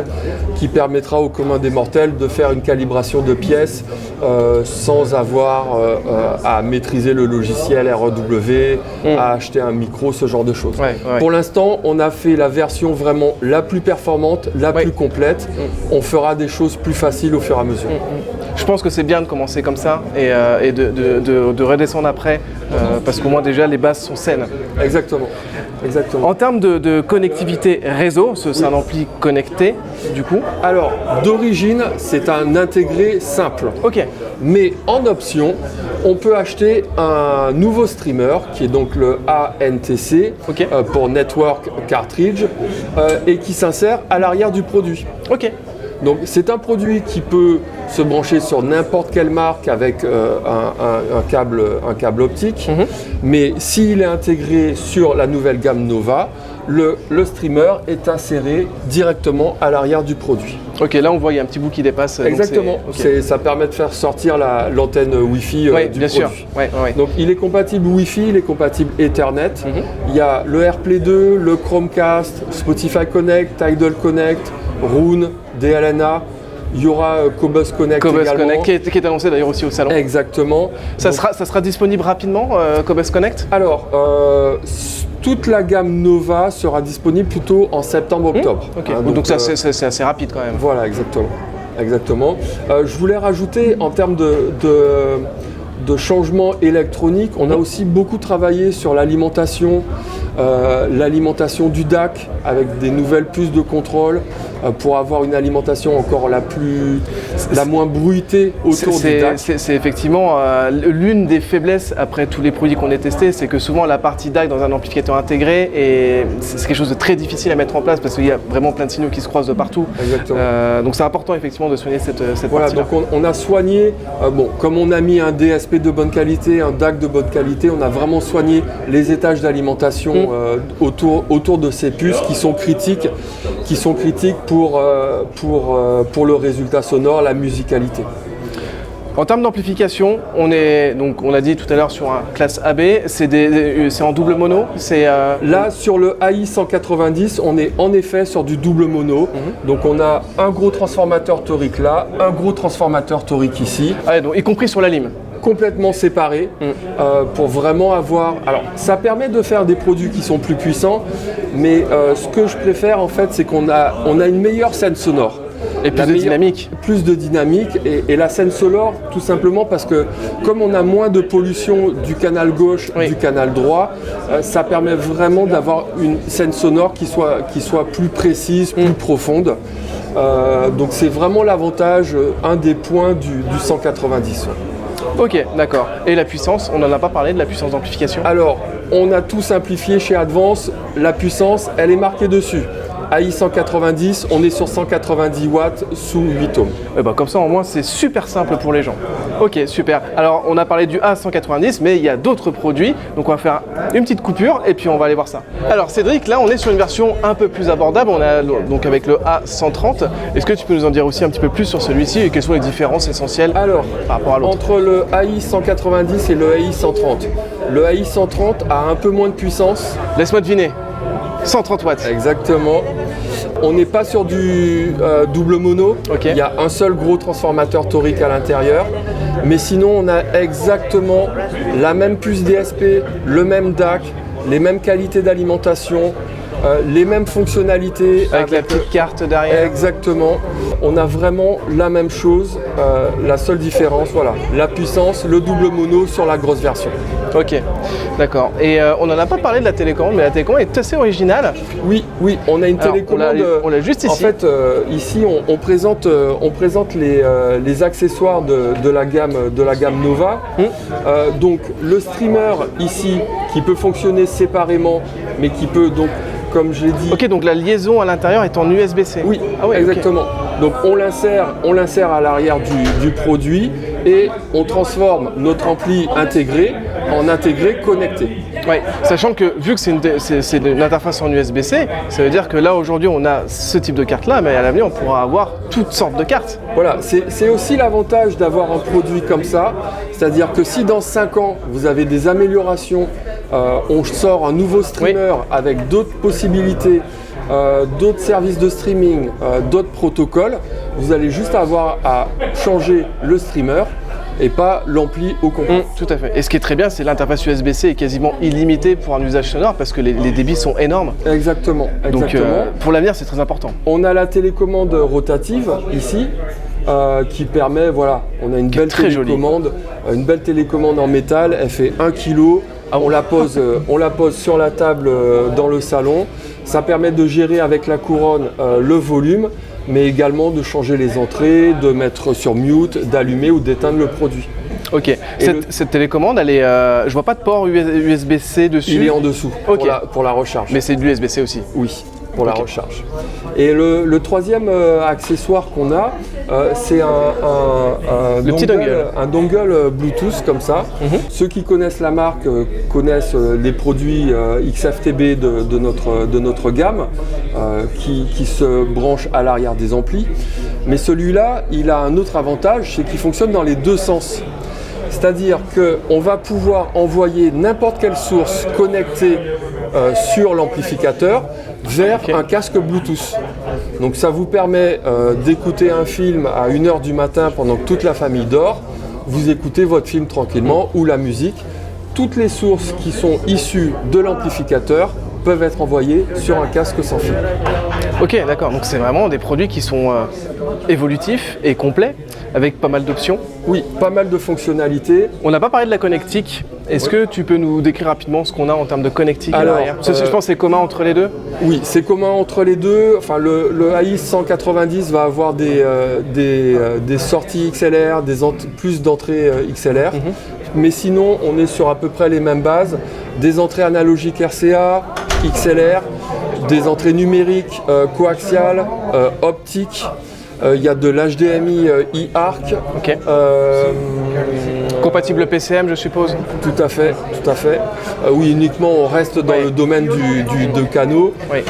qui permettra au commun des mortels de faire une calibration de pièces sans avoir à maîtriser le logiciel REW, à acheter un micro, ce genre de choses. Ouais. Pour l'instant, on a fait la version vraiment la plus performante, la plus complète. On fera des choses plus faciles au fur et à mesure. Je pense que c'est bien de commencer comme ça et de redescendre après parce qu'au moins déjà les bases sont saines. Exactement. En termes de connectivité réseau, c'est un ampli connecté du coup. Alors d'origine c'est un intégré simple. Ok. Mais en option, on peut acheter un nouveau streamer qui est donc le ANTC pour Network Cartridge et qui s'insère à l'arrière du produit. Ok. Donc c'est un produit qui peut se brancher sur n'importe quelle marque avec un câble optique, mais s'il est intégré sur la nouvelle gamme Nova, le streamer est inséré directement à l'arrière du produit. Ok, là on voit il y a un petit bout qui dépasse. Exactement, ça permet de faire sortir l'antenne Wi-Fi du bien produit. Sûr. Ouais. Donc il est compatible Wi-Fi, il est compatible Ethernet. Il y a le AirPlay 2, le Chromecast, Spotify Connect, Tidal Connect, Roon, DLNA. Il y aura Cobus Connect également. Qui est annoncé d'ailleurs aussi au salon. Exactement. Ça sera disponible rapidement, Cobus Connect ? Alors, toute la gamme Nova sera disponible plutôt en septembre-octobre. Donc c'est assez rapide quand même. Voilà, exactement. Je voulais rajouter en termes de changement électronique, on a aussi beaucoup travaillé sur l'alimentation du DAC avec des nouvelles puces de contrôle pour avoir une alimentation encore la moins bruitée autour du DAC. C'est effectivement l'une des faiblesses après tous les produits qu'on a testés, c'est que souvent la partie DAC dans un amplificateur intégré, c'est quelque chose de très difficile à mettre en place parce qu'il y a vraiment plein de signaux qui se croisent de partout. Donc c'est important effectivement de soigner cette partie-là. Donc on a soigné, comme on a mis un DSP de bonne qualité, un DAC de bonne qualité, on a vraiment soigné les étages d'alimentation autour de ces puces qui sont critiques pour le résultat sonore, la musicalité. En termes d'amplification, on a dit tout à l'heure sur un classe AB, c'est en double mono, Là, sur le AI 190, on est en effet sur du double mono. Donc on a un gros transformateur torique là, un gros transformateur torique ici. donc, y compris sur la lime. Complètement séparés pour vraiment avoir... Alors, ça permet de faire des produits qui sont plus puissants, mais ce que je préfère en fait, c'est qu'on a une meilleure scène sonore. Et plus de dynamique. Plus de dynamique et la scène sonore, tout simplement parce que comme on a moins de pollution du canal gauche, du canal droit, ça permet vraiment d'avoir une scène sonore qui soit plus précise, plus profonde. Donc c'est vraiment l'avantage, un des points du 190. Ok, d'accord. Et la puissance, on n'en a pas parlé de la puissance d'amplification? Alors, on a tout simplifié chez Advance. La puissance, elle est marquée dessus. AI 190, on est sur 190 watts sous 8 ohms. Comme ça, au moins, c'est super simple pour les gens. Ok, super. Alors, on a parlé du A190, mais il y a d'autres produits. Donc, on va faire une petite coupure et puis on va aller voir ça. Alors, Cédric, là, on est sur une version un peu plus abordable. On a donc avec le A130. Est-ce que tu peux nous en dire aussi un petit peu plus sur celui-ci et quelles sont les différences essentielles par rapport à l'autre? Entre le AI 190 et le AI 130, le AI 130 a un peu moins de puissance. Laisse-moi deviner. 130 watts. Exactement. On n'est pas sur du double mono. Il y a un seul gros transformateur torique à l'intérieur. Mais sinon, on a exactement la même puce DSP, le même DAC, les mêmes qualités d'alimentation, les mêmes fonctionnalités. Avec la petite carte derrière. Exactement. On a vraiment la même chose. La seule différence, voilà, la puissance, le double mono sur la grosse version. Ok, d'accord. Et on n'en a pas parlé de la télécommande, mais la télécommande est assez originale. Oui, on a une télécommande. On l'a juste ici. En fait, ici, on présente les accessoires de la gamme Nova. Donc, le streamer ici, qui peut fonctionner séparément, mais qui peut donc, comme je l'ai dit... Ok, donc la liaison à l'intérieur est en USB-C. Oui, exactement. Donc on l'insère à l'arrière du produit et on transforme notre ampli intégré en intégré connecté. Oui, sachant que vu que c'est une interface en USB-C, ça veut dire que là aujourd'hui on a ce type de carte là, mais à l'avenir on pourra avoir toutes sortes de cartes. Voilà, c'est aussi l'avantage d'avoir un produit comme ça, c'est-à-dire que si dans 5 ans vous avez des améliorations, on sort un nouveau streamer avec d'autres possibilités, d'autres services de streaming, d'autres protocoles, vous allez juste avoir à changer le streamer et pas l'ampli au complet. Tout à fait. Et ce qui est très bien, c'est l'interface USB-C est quasiment illimitée pour un usage sonore parce que les débits sont énormes. Exactement. Donc pour l'avenir, c'est très important. On a la télécommande rotative ici. Qui permet, voilà, on a une belle télécommande en métal, elle fait 1 kg, on la pose sur la table dans le salon, ça permet de gérer avec la couronne le volume, mais également de changer les entrées, de mettre sur mute, d'allumer ou d'éteindre le produit. Ok, cette télécommande, elle est, je vois pas de port USB-C dessus. Il est en dessous pour la recharge. Mais c'est de l'USB-C aussi. Oui. Pour la recharge. Et le troisième accessoire qu'on a, c'est un dongle Bluetooth comme ça. Ceux qui connaissent la marque connaissent les produits XFTB de notre gamme qui se branchent à l'arrière des amplis. Mais celui-là, il a un autre avantage, c'est qu'il fonctionne dans les deux sens. C'est-à-dire qu'on va pouvoir envoyer n'importe quelle source connectée sur l'amplificateur vers un casque Bluetooth. Donc ça vous permet d'écouter un film à 1h du matin pendant que toute la famille dort. Vous écoutez votre film tranquillement ou la musique. Toutes les sources qui sont issues de l'amplificateur peuvent être envoyées sur un casque sans fil. Ok, d'accord. Donc c'est vraiment des produits qui sont évolutifs et complets, avec pas mal d'options. Oui, pas mal de fonctionnalités. On n'a pas parlé de la connectique. Est-ce que tu peux nous décrire rapidement ce qu'on a en termes de connectique à l'arrière? Je pense que c'est commun entre les deux. Oui, c'est commun entre les deux. Enfin, le AI 190 va avoir des sorties XLR, plus d'entrées XLR. Mais sinon, on est sur à peu près les mêmes bases. Des entrées analogiques RCA, XLR, des entrées numériques coaxiales, optiques. Il y a de l'HDMI e-ARC. Okay. Compatible PCM, je suppose. Tout à fait. Oui, uniquement, on reste dans le domaine de canaux. Oui.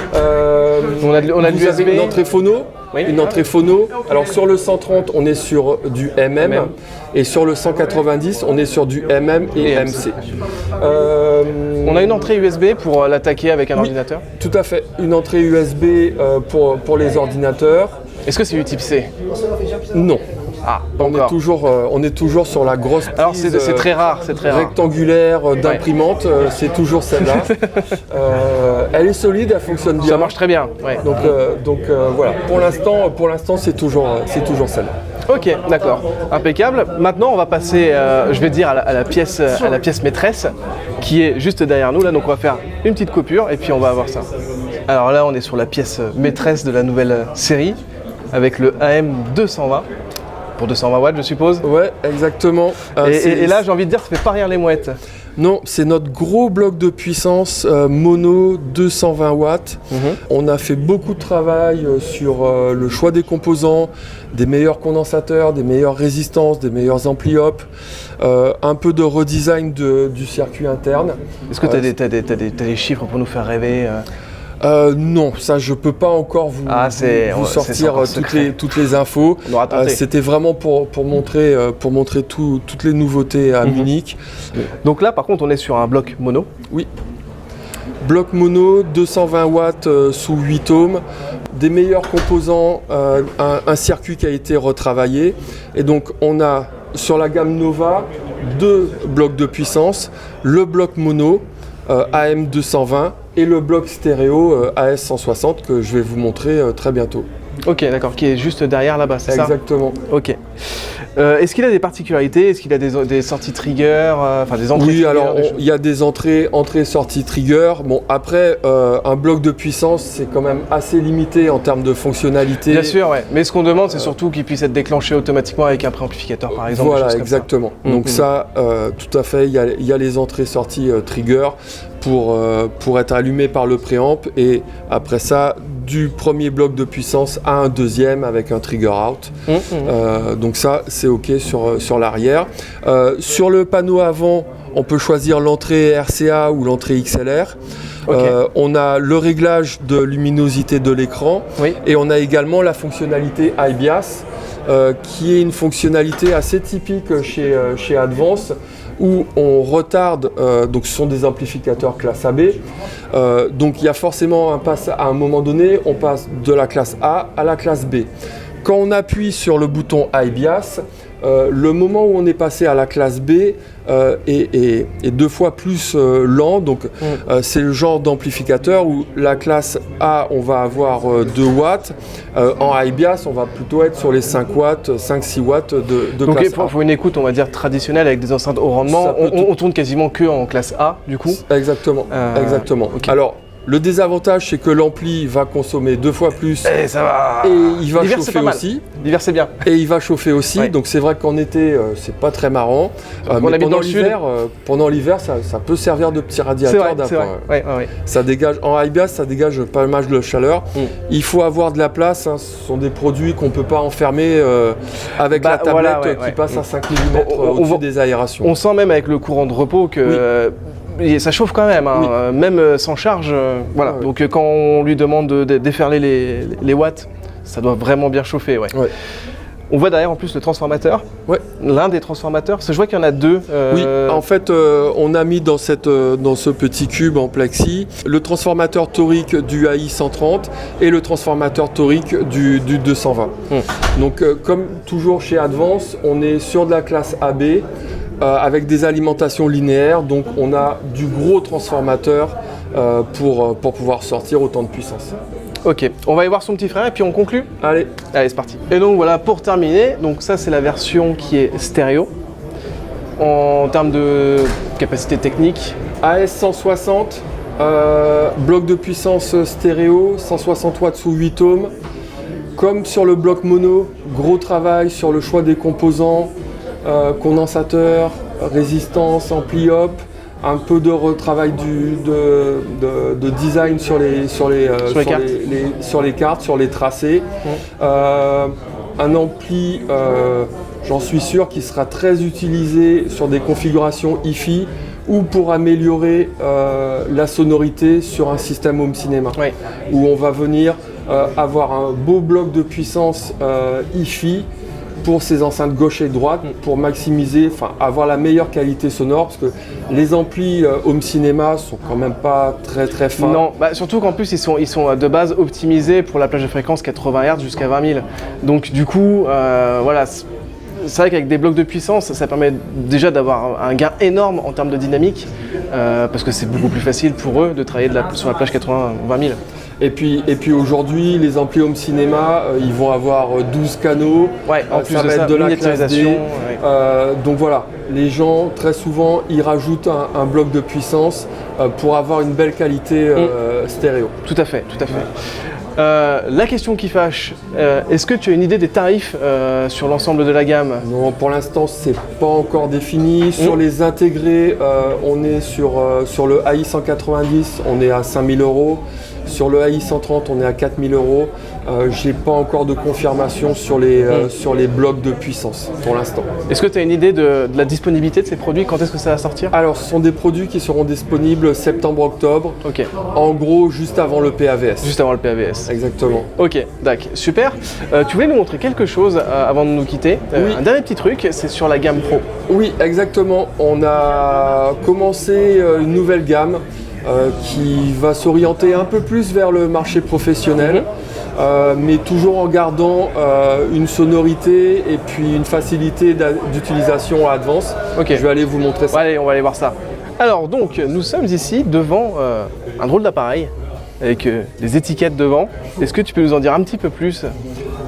On a de l'USB. Vous avez une entrée phono. Oui. Une entrée phono. Alors sur le 130, on est sur du MM. Et sur le 190, on est sur du MM et MC. On a une entrée USB pour l'attaquer avec un ordinateur. Tout à fait. Une entrée USB pour les ordinateurs. Est-ce que c'est du type C? Non. Ah, pas On encore. est toujours sur la grosse prise, Alors c'est très rare, c'est très rare. rectangulaire d'imprimante, c'est toujours celle-là. Elle est solide, elle fonctionne bien. Ça marche très bien. Ouais. Donc voilà, pour l'instant c'est toujours celle-là. Ok, d'accord, impeccable. Maintenant, on va passer, je vais dire, à la pièce maîtresse, qui est juste derrière nous. Là, donc on va faire une petite coupure et puis on va voir ça. Alors là, on est sur la pièce maîtresse de la nouvelle série, avec le AM220. Pour 220 watts, je suppose. Ouais, exactement. Et là, j'ai envie de dire, ça fait pas rire les mouettes. Non, c'est notre gros bloc de puissance mono 220 watts. On a fait beaucoup de travail sur le choix des composants, des meilleurs condensateurs, des meilleures résistances, des meilleurs ampli-op, un peu de redesign du circuit interne. Est-ce que tu as des chiffres pour nous faire rêver Non, ça je peux pas encore vous sortir toutes les infos. C'était vraiment pour montrer toutes les nouveautés à Munich. Donc là par contre on est sur un bloc mono. Oui. Bloc mono, 220 watts sous 8 ohms, des meilleurs composants, un circuit qui a été retravaillé. Et donc on a sur la gamme Nova 2 blocs de puissance, le bloc mono AM220 et le bloc stéréo AS160 que je vais vous montrer très bientôt. Ok, d'accord, qui est juste derrière là-bas, c'est ça? Exactement. Ok. Est-ce qu'il a des particularités? Est-ce qu'il a des sorties trigger, enfin des entrées? Oui, alors il y a des entrées sorties trigger. Bon, après, un bloc de puissance, c'est quand même assez limité en termes de fonctionnalité. Bien sûr, ouais. Mais ce qu'on demande, c'est surtout qu'il puisse être déclenché automatiquement avec un préamplificateur, par exemple. Voilà, exactement. Donc ça, tout à fait, il y a les entrées sorties trigger pour être allumé par le préamp, et après ça, du premier bloc de puissance à un deuxième avec un trigger out. Donc ça, c'est ok sur l'arrière. Sur le panneau avant, on peut choisir l'entrée RCA ou l'entrée XLR. On a le réglage de luminosité de l'écran, et on a également la fonctionnalité IBIAS, qui est une fonctionnalité assez typique chez Advance, où on retarde, donc ce sont des amplificateurs classe AB, donc il y a forcément à un moment donné, on passe de la classe A à la classe B. Quand on appuie sur le bouton IBIAS, le moment où on est passé à la classe B est 2 fois plus lent, donc c'est le genre d'amplificateur où la classe A, on va avoir 2 watts, en IBIAS, on va plutôt être sur les 5 watts, 5-6 watts de donc classe A. pour une écoute, on va dire traditionnelle avec des enceintes haut rendement, on tourne quasiment que en classe A du coup. Exactement, exactement. Okay. Alors, le désavantage, c'est que l'ampli va consommer 2 fois plus, et ça va. Et il va chauffer aussi. L'hiver, c'est bien. Et il va chauffer aussi, donc c'est vrai qu'en été, c'est pas très marrant. Mais pendant l'hiver, ça peut servir de petit radiateur d'appoint. Ça dégage, en IBIAS, ça dégage pas mal de chaleur. Il faut avoir de la place, hein. Ce sont des produits qu'on peut pas enfermer avec la tablette qui passe à 5 mm au-dessus des aérations. On sent même avec le courant de repos que... Et ça chauffe quand même, hein, même sans charge. Voilà. Donc quand on lui demande de déferler les watts, ça doit vraiment bien chauffer. On voit derrière en plus le transformateur. L'un des transformateurs, parce que je vois qu'il y en a 2. Oui, en fait, on a mis dans ce petit cube en plexi le transformateur torique du AI130 et le transformateur torique du 220. Donc comme toujours chez Advance, on est sur de la classe AB. Avec des alimentations linéaires, donc on a du gros transformateur pour pouvoir sortir autant de puissance. Ok, on va aller voir son petit frère et puis on conclut. Allez, c'est parti. Et donc voilà, pour terminer, donc ça c'est la version qui est stéréo. En termes de capacité technique, AS160, bloc de puissance stéréo, 160 watts sous 8 ohms. Comme sur le bloc mono, gros travail sur le choix des composants, condensateur, résistance, ampli-op, un peu de retravail de design sur les cartes, sur les tracés. Un ampli, j'en suis sûr, qui sera très utilisé sur des configurations hi-fi ou pour améliorer la sonorité sur un système home cinéma, où on va venir avoir un beau bloc de puissance hi-fi pour ses enceintes gauche et droite pour maximiser, enfin avoir la meilleure qualité sonore parce que les amplis home cinéma sont quand même pas très très fins. Non, bah, surtout qu'en plus ils sont de base optimisés pour la plage de fréquence 80 Hz jusqu'à 20 000. Donc du coup, voilà, c'est vrai qu'avec des blocs de puissance, ça permet déjà d'avoir un gain énorme en termes de dynamique parce que c'est beaucoup plus facile pour eux de travailler sur la plage 80-20 000. Et puis aujourd'hui, les amplis home cinéma, ils vont avoir 12 canaux, Ouais, en plus ça de va ça, être de la classe D. miniaturisation, ouais. Donc voilà, les gens, très souvent, ils rajoutent un bloc de puissance pour avoir une belle qualité stéréo. Tout à fait, tout à fait. La question qui fâche, est-ce que tu as une idée des tarifs sur l'ensemble de la gamme? Non, pour l'instant, c'est pas encore défini. Sur les intégrés, on est sur le AI 190, on est à 5 000 €. Sur le AI 130, on est à 4 000 €. J'ai pas encore de confirmation sur les blocs de puissance pour l'instant. Est-ce que tu as une idée de la disponibilité de ces produits? Quand est-ce que ça va sortir? Alors, ce sont des produits qui seront disponibles septembre-octobre. Ok, En gros, juste avant le PAVS. juste avant le PAVS. Exactement. Ok, d'accord, super. Tu voulais nous montrer quelque chose avant de nous quitter. Oui. Un dernier petit truc, c'est sur la gamme Pro. Oui, exactement. On a commencé une nouvelle gamme qui va s'orienter un peu plus vers le marché professionnel, mais toujours en gardant une sonorité et puis une facilité d'utilisation à Advance. Ok. Je vais aller vous montrer ça. Bon, allez, on va aller voir ça. Alors donc, nous sommes ici devant un drôle d'appareil avec des étiquettes devant. Est-ce que tu peux nous en dire un petit peu plus?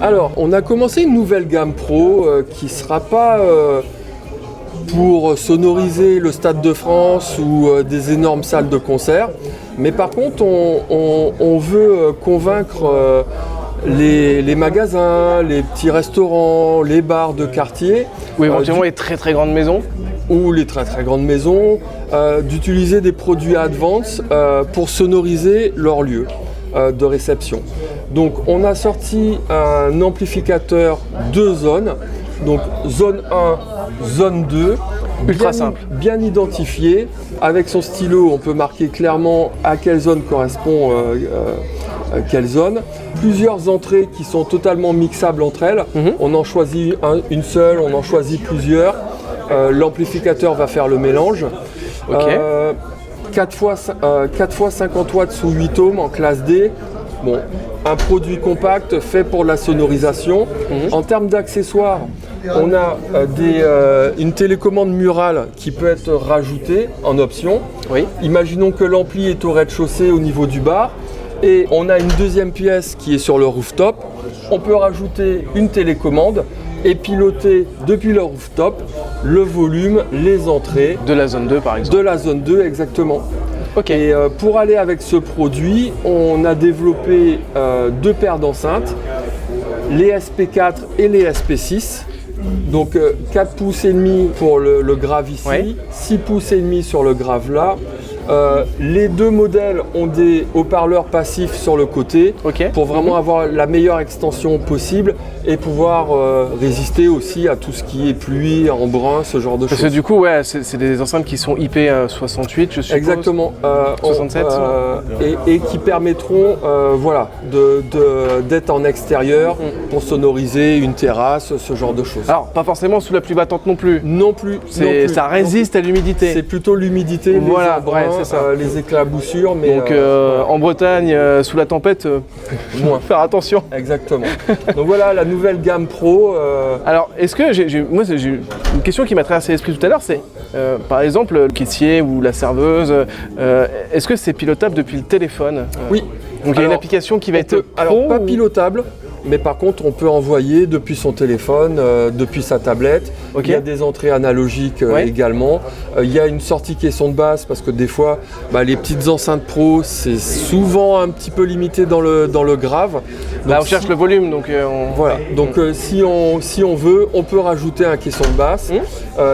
Alors, on a commencé une nouvelle gamme Pro qui ne sera pas pour sonoriser le Stade de France ou des énormes salles de concert. Mais par contre, on veut convaincre les magasins, les petits restaurants, les bars de quartier, Ou éventuellement les très très grandes maisons. ou les très très grandes maisons, d'utiliser des produits Advance pour sonoriser leur lieu de réception. Donc on a sorti un amplificateur 2 zones, donc zone 1, zone 2. Ultra simple. Bien identifié. Avec son stylo, on peut marquer clairement à quelle zone correspond quelle zone. Plusieurs entrées qui sont totalement mixables entre elles. On en choisit une seule, on en choisit plusieurs. L'amplificateur va faire le mélange. Ok. 4 fois 50 watts sous 8 ohms en classe D. Bon, un produit compact fait pour la sonorisation. En termes d'accessoires, on a une télécommande murale qui peut être rajoutée en option. Oui. Imaginons que l'ampli est au rez-de-chaussée au niveau du bar et on a une deuxième pièce qui est sur le rooftop. On peut rajouter une télécommande et piloter depuis le rooftop le volume, les entrées De la zone 2 par exemple. de la zone 2 exactement. Ok. Et pour aller avec ce produit, on a développé 2 paires d'enceintes, les SP4 et les SP6. Donc 4 pouces et demi pour le grave ici, Ouais. 6 pouces et demi sur le grave là. Les deux modèles ont des haut-parleurs passifs sur le côté Ok. pour vraiment avoir la meilleure extension possible et pouvoir résister aussi à tout ce qui est pluie, embrun, ce genre de Parce que choses. du coup, ouais, c'est des enceintes qui sont IP68, je suppose. Exactement. 67. Et qui permettront voilà, d'être en extérieur pour sonoriser une terrasse, ce genre de choses. Alors, pas forcément sous la pluie battante non plus. Non plus. Ça résiste à l'humidité. C'est plutôt l'humidité, Voilà, les embruns, ouais, c'est ça. les éclaboussures, mais Donc en Bretagne, sous la tempête, moins. faire attention. Exactement. Donc voilà la nouvelle gamme Pro. Alors, est-ce que j'ai une question qui m'a traversé l'esprit tout à l'heure, c'est par exemple le caissier ou la serveuse, est-ce que c'est pilotable depuis le téléphone? Oui. Donc il y a une Alors, application qui va on être peut- pro alors pas ou- pilotable, mais par contre on peut envoyer depuis son téléphone, depuis sa tablette. Ok. Il y a des entrées analogiques Ouais. également. Il y a une sortie caisson de basse parce que des fois les petites enceintes pro c'est souvent un petit peu limité dans le grave. Là, on Donc, cherche le volume, donc Voilà, donc si on veut, on peut rajouter un caisson de basse.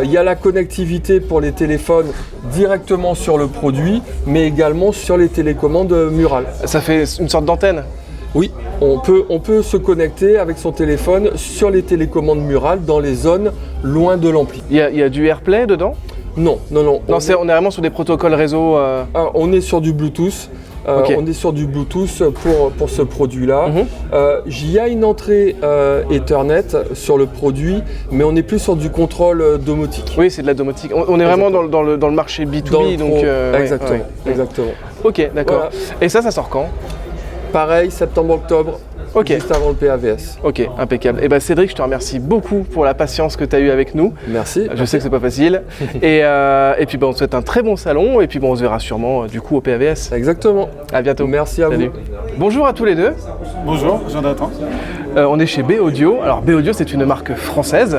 Il y a la connectivité pour les téléphones directement sur le produit, mais également sur les télécommandes murales. ça fait une sorte d'antenne. Oui, on peut se connecter avec son téléphone sur les télécommandes murales dans les zones loin de l'ampli. Il y a du AirPlay dedans? Non. Non, on est vraiment sur des protocoles réseau. On est sur du Bluetooth. Ok. On est sur du Bluetooth pour ce produit-là. Mhm. Il y a une entrée Ethernet sur le produit, mais on est plus sur du contrôle domotique. Oui, c'est de la domotique. On est vraiment dans le marché B2B, Dans le donc... pro- exactement, ouais. exactement. Ok, d'accord. Voilà. Et ça sort quand? Pareil, septembre-octobre, Ok. juste avant le PAVS. Ok, impeccable. Et ben Cédric, je te remercie beaucoup pour la patience que tu as eue avec nous. Merci. Je sais que c'est pas facile. et puis on te souhaite un très bon salon et puis on se verra sûrement du coup au PAVS. Exactement. À bientôt. Merci à Salut. vous. Bonjour à tous les deux. Bonjour, Jonathan. On est chez B Audio. Alors B Audio, c'est une marque française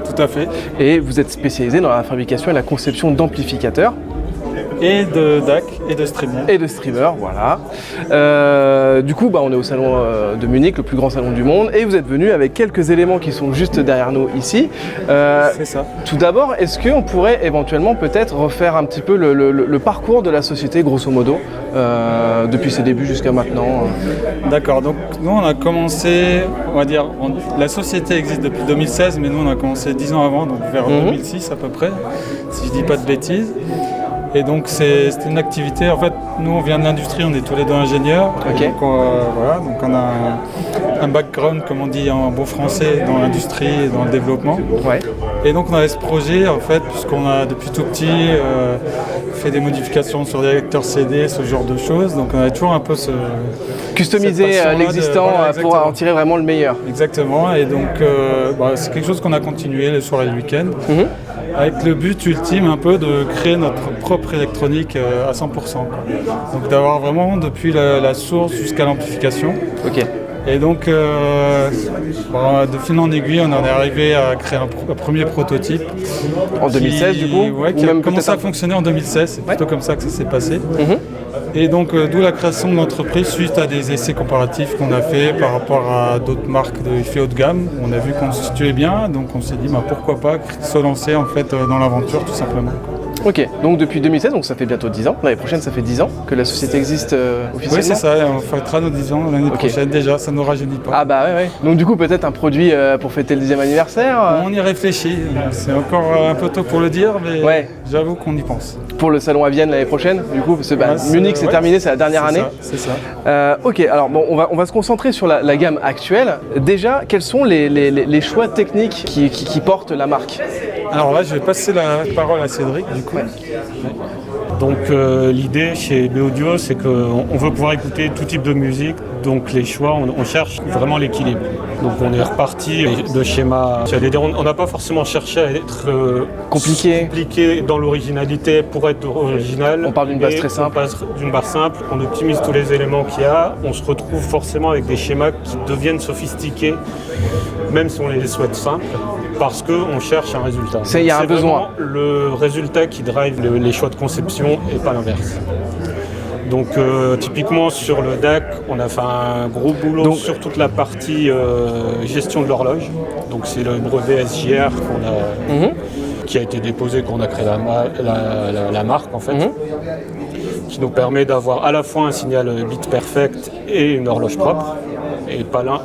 Tout à fait. et vous êtes spécialisé dans la fabrication et la conception d'amplificateurs Et de DAC et de streaming. et de streamers, voilà. Du coup, on est au salon de Munich, le plus grand salon du monde, et vous êtes venu avec quelques éléments qui sont juste derrière nous ici. C'est ça. Tout d'abord, est-ce qu'on pourrait éventuellement peut-être refaire un petit peu le parcours de la société, grosso modo, depuis ses débuts jusqu'à maintenant? D'accord, donc nous on a commencé, on va dire, la société existe depuis 2016, mais nous on a commencé 10 ans avant, donc vers 2006 à peu près, si je dis pas de bêtises. Et donc c'était une activité, en fait, nous on vient de l'industrie, on est tous les deux ingénieurs. Ok. Donc, voilà, donc on a un background, comme on dit en bon français, dans l'industrie et dans le développement. Ouais. Et donc on avait ce projet, en fait, puisqu'on a depuis tout petit fait des modifications sur des lecteurs CD, ce genre de choses. Donc on avait toujours un peu Customiser cette passion-là l'existant voilà, pour exactement. en tirer vraiment le meilleur. Exactement, et donc c'est quelque chose qu'on a continué les soirs et le week-end, avec le but ultime un peu de créer notre propre électronique à 100%. Quoi. Donc d'avoir vraiment depuis la source jusqu'à l'amplification. Ok. Et donc de fil en aiguille, on en est arrivé à créer un premier prototype. En 2016 du coup Ouais, qui ou a même commencé peut-être à fonctionner en 2016, c'est plutôt comme ça que ça s'est passé. Mhm. Et donc d'où la création de l'entreprise suite à des essais comparatifs qu'on a fait par rapport à d'autres marques de effets haut de gamme. On a vu qu'on se situait bien, donc on s'est dit pourquoi pas se lancer en fait dans l'aventure tout simplement. Ok, donc depuis 2016, donc ça fait bientôt 10 ans. L'année prochaine, ça fait 10 ans que la société existe officiellement. Oui, c'est ça, on fêtera nos 10 ans l'année prochaine déjà, ça ne nous rajeunit pas. Ah bah ouais. Donc du coup, peut-être un produit pour fêter le 10e anniversaire On y réfléchit, c'est encore un peu tôt pour le dire, mais Ouais. j'avoue qu'on y pense. pour le salon à Vienne l'année prochaine. Du coup, parce que Ouais, Munich c'est ouais, terminé, c'est la dernière année. C'est ça. Ok, alors bon, on va se concentrer sur la gamme actuelle. Déjà, quels sont les choix techniques qui portent la marque? Alors là, je vais passer la parole à Cédric du coup. Donc l'idée chez B Audio, c'est qu'on veut pouvoir écouter tout type de musique. Donc les choix, on cherche vraiment l'équilibre. Donc on est reparti de schémas. J'allais dire, on n'a pas forcément cherché à être Compliqué. dans l'originalité pour être original. On parle d'une base mais très simple. On passe d'une base simple, on optimise tous les éléments qu'il y a. On se retrouve forcément avec des schémas qui deviennent sophistiqués, même si on les souhaite simples, parce qu'on cherche un résultat. Il y a un besoin. C'est vraiment le résultat qui drive les choix de conception et pas l'inverse. Donc typiquement sur le DAC, on a fait un gros boulot sur toute la partie gestion de l'horloge. Donc c'est le brevet SJR qui a été déposé, qu'on a créé la marque en fait, qui nous permet d'avoir à la fois un signal bit perfect et une horloge propre. Et pas l'un,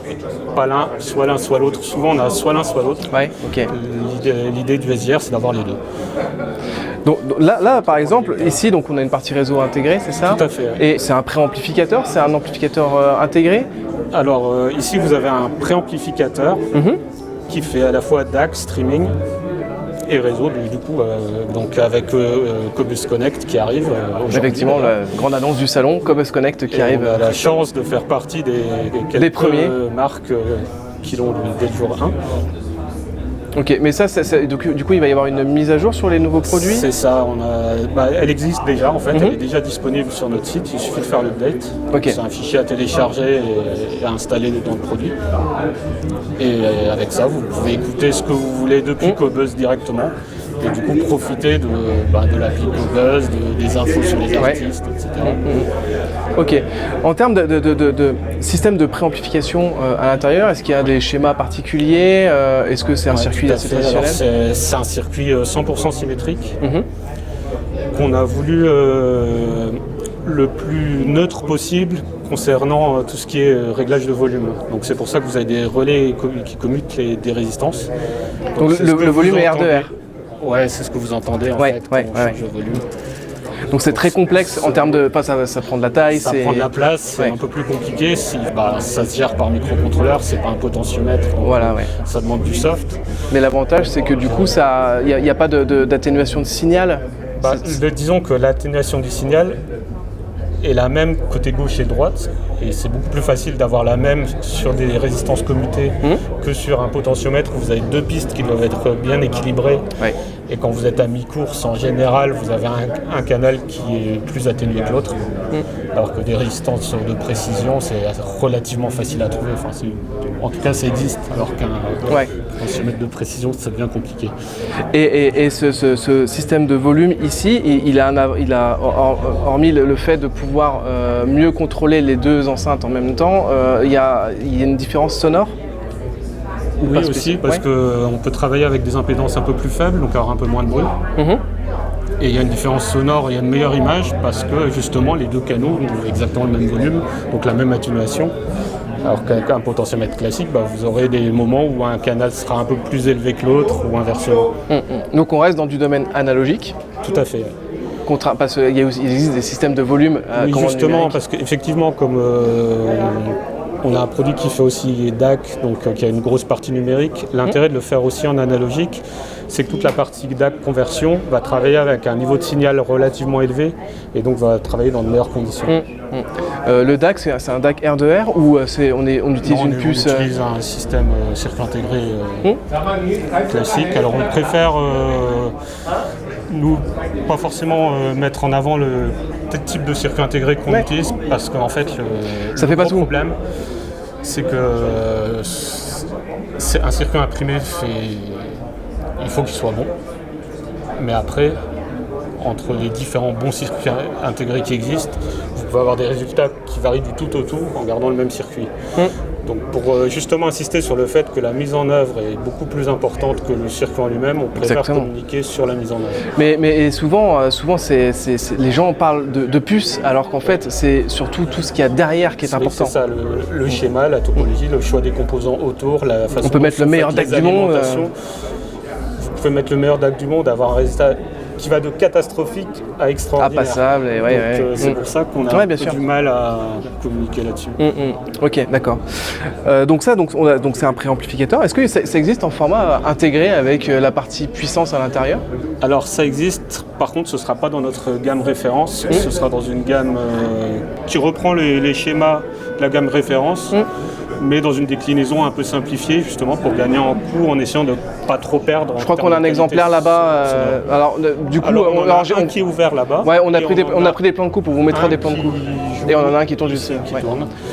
soit l'un, soit l'autre. Souvent on a soit l'un, soit l'autre. Ouais, ok. L'idée du SJR, c'est d'avoir les deux. Donc là, par exemple, ici, donc on a une partie réseau intégrée, c'est ça? Tout à fait, ouais. Et c'est un préamplificateur, c'est un amplificateur intégré? Alors ici vous avez un préamplificateur qui fait à la fois DAC, streaming et réseau, du coup, donc avec Cobus Connect qui arrive aujourd'hui. Effectivement, la grande annonce du salon, Cobus Connect qui Et arrive. on a la chance de faire partie des quelques premiers. marques qui l'ont dès le jour 1. Ok, mais ça, donc, du coup, il va y avoir une mise à jour sur les nouveaux produits? C'est ça, elle existe déjà en fait, elle est déjà disponible sur notre site, il suffit de faire l'update. Ok. C'est un fichier à télécharger et à installer dans le produit. Et avec ça, vous pouvez écouter ce que vous voulez depuis Cobuzz directement. Et du coup, profiter de l'appli Cobuzz, des infos sur les artistes, etc. Ok. En termes de système de préamplification à l'intérieur, est-ce qu'il y a des schémas particuliers? Est-ce que c'est un circuit Tout à assez fait. Alors, traditionnel? c'est un circuit 100% symétrique qu'on a voulu le plus neutre possible concernant tout ce qui est réglage de volume. Donc c'est pour ça que vous avez des relais qui commutent des résistances. Donc c'est le ce que vous volume est entendez. R2R. Ouais, c'est ce que vous entendez en fait quand on change le volume. Donc c'est très complexe en termes de... Enfin, ça prend de la taille, Ça prend de la place, c'est Ouais. un peu plus compliqué. Ça se gère par microcontrôleur, c'est pas un potentiomètre. Donc, Voilà, ouais. ça demande du soft. Mais l'avantage, c'est que du coup, il n'y a pas d'atténuation de signal. Disons que l'atténuation du signal est la même côté gauche et droite, et c'est beaucoup plus facile d'avoir la même sur des résistances commutées que sur un potentiomètre où vous avez deux pistes qui doivent être bien équilibrées. Ouais. Et quand vous êtes à mi-course, en général, vous avez un canal qui est plus atténué que l'autre, alors que des résistances de précision, c'est relativement facile à trouver. Enfin, en tout cas, ça existe, alors qu'un potentiomètre de précision, c'est bien compliqué. Et ce système de volume ici, il a hormis le fait de pouvoir mieux contrôler les deux enceintes en même temps, il y a une différence sonore? Oui, aussi, parce qu'on peut travailler avec des impédances un peu plus faibles, donc avoir un peu moins de bruit. Et il y a une différence sonore, il y a une meilleure image, parce que justement, les deux canaux ont exactement le même volume, donc la même atténuation. Alors qu'un potentiomètre classique, vous aurez des moments où un canal sera un peu plus élevé que l'autre, ou inversement. Donc on reste dans du domaine analogique. Tout à fait. Parce qu'il existe des systèmes de volume. Oui, justement, parce qu'effectivement, comme on a un produit qui fait aussi DAC, donc qui a une grosse partie numérique, l'intérêt de le faire aussi en analogique, c'est que toute la partie DAC conversion va travailler avec un niveau de signal relativement élevé et donc va travailler dans de meilleures conditions. Le DAC, c'est un DAC R2R ou on utilise une puce? On utilise un système circuit intégré classique. Alors on préfère, nous, pas forcément mettre en avant le type de circuit intégré qu'on utilise, parce qu'en fait, Ça fait pas tout. le problème, c'est que c'est un circuit imprimé, il faut qu'il soit bon. Mais après, entre les différents bons circuits intégrés qui existent, vous pouvez avoir des résultats qui varient du tout au tout en gardant le même circuit. Donc pour justement insister sur le fait que la mise en œuvre est beaucoup plus importante que le circuit en lui-même, on préfère communiquer sur la mise en œuvre. Mais souvent les gens parlent de puces, alors qu'en fait c'est surtout tout ce qu'il y a derrière qui est important. C'est ça, le schéma, la topologie, le choix des composants autour, la façon on peut mettre le meilleur DAC du monde. Vous pouvez mettre le meilleur DAC du monde, avoir un résultat qui va de catastrophique à extraordinaire. Passable, et c'est pour ça qu'on a un peu du mal à communiquer là-dessus. Ok, d'accord. Donc c'est un préamplificateur. Est-ce que ça existe en format intégré avec la partie puissance à l'intérieur? Alors ça existe, par contre ce ne sera pas dans notre gamme référence, ce sera dans une gamme qui reprend les schémas de la gamme référence. Mais dans une déclinaison un peu simplifiée, justement, pour gagner en coût, en essayant de ne pas trop perdre. Je crois qu'on a un exemplaire là-bas. Du coup, on a un qui est ouvert là-bas. Ouais, on a pris des plans de coupe, on vous mettra des plans de coupe. Et on en a un qui tourne juste.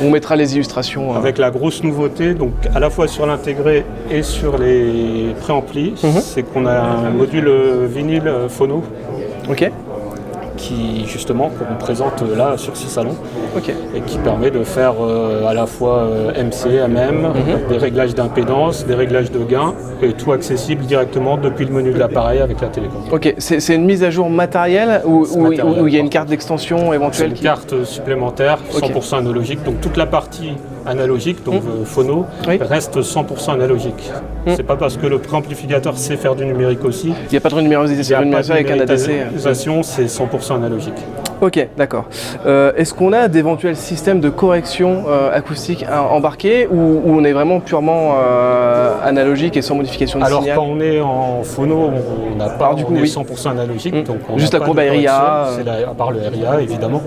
On vous mettra les illustrations. Avec la grosse nouveauté, donc à la fois sur l'intégré et sur les préamplis, c'est qu'on a un module vinyle phono. Ok. Qui justement qu'on présente là sur ce salon et qui permet de faire à la fois MC, MM, des réglages d'impédance, des réglages de gain et tout accessible directement depuis le menu de l'appareil avec la télécommande. Ok, c'est une mise à jour matérielle ou il y a une carte d'extension éventuelle? C'est une carte supplémentaire 100% analogique, donc toute la partie analogique, donc phono, reste 100% analogique. C'est pas parce que le préamplificateur sait faire du numérique aussi. Il n'y a pas de numérisation avec un ADC. C'est 100% analogique. Ok, d'accord. Est-ce qu'on a d'éventuels systèmes de correction acoustique embarqués ou on est vraiment purement analogique et sans modification de signal? Alors quand on est en phono, on n'a pas, on est 100% analogique. Donc on juste la courbe RIA. C'est à part le RIA évidemment.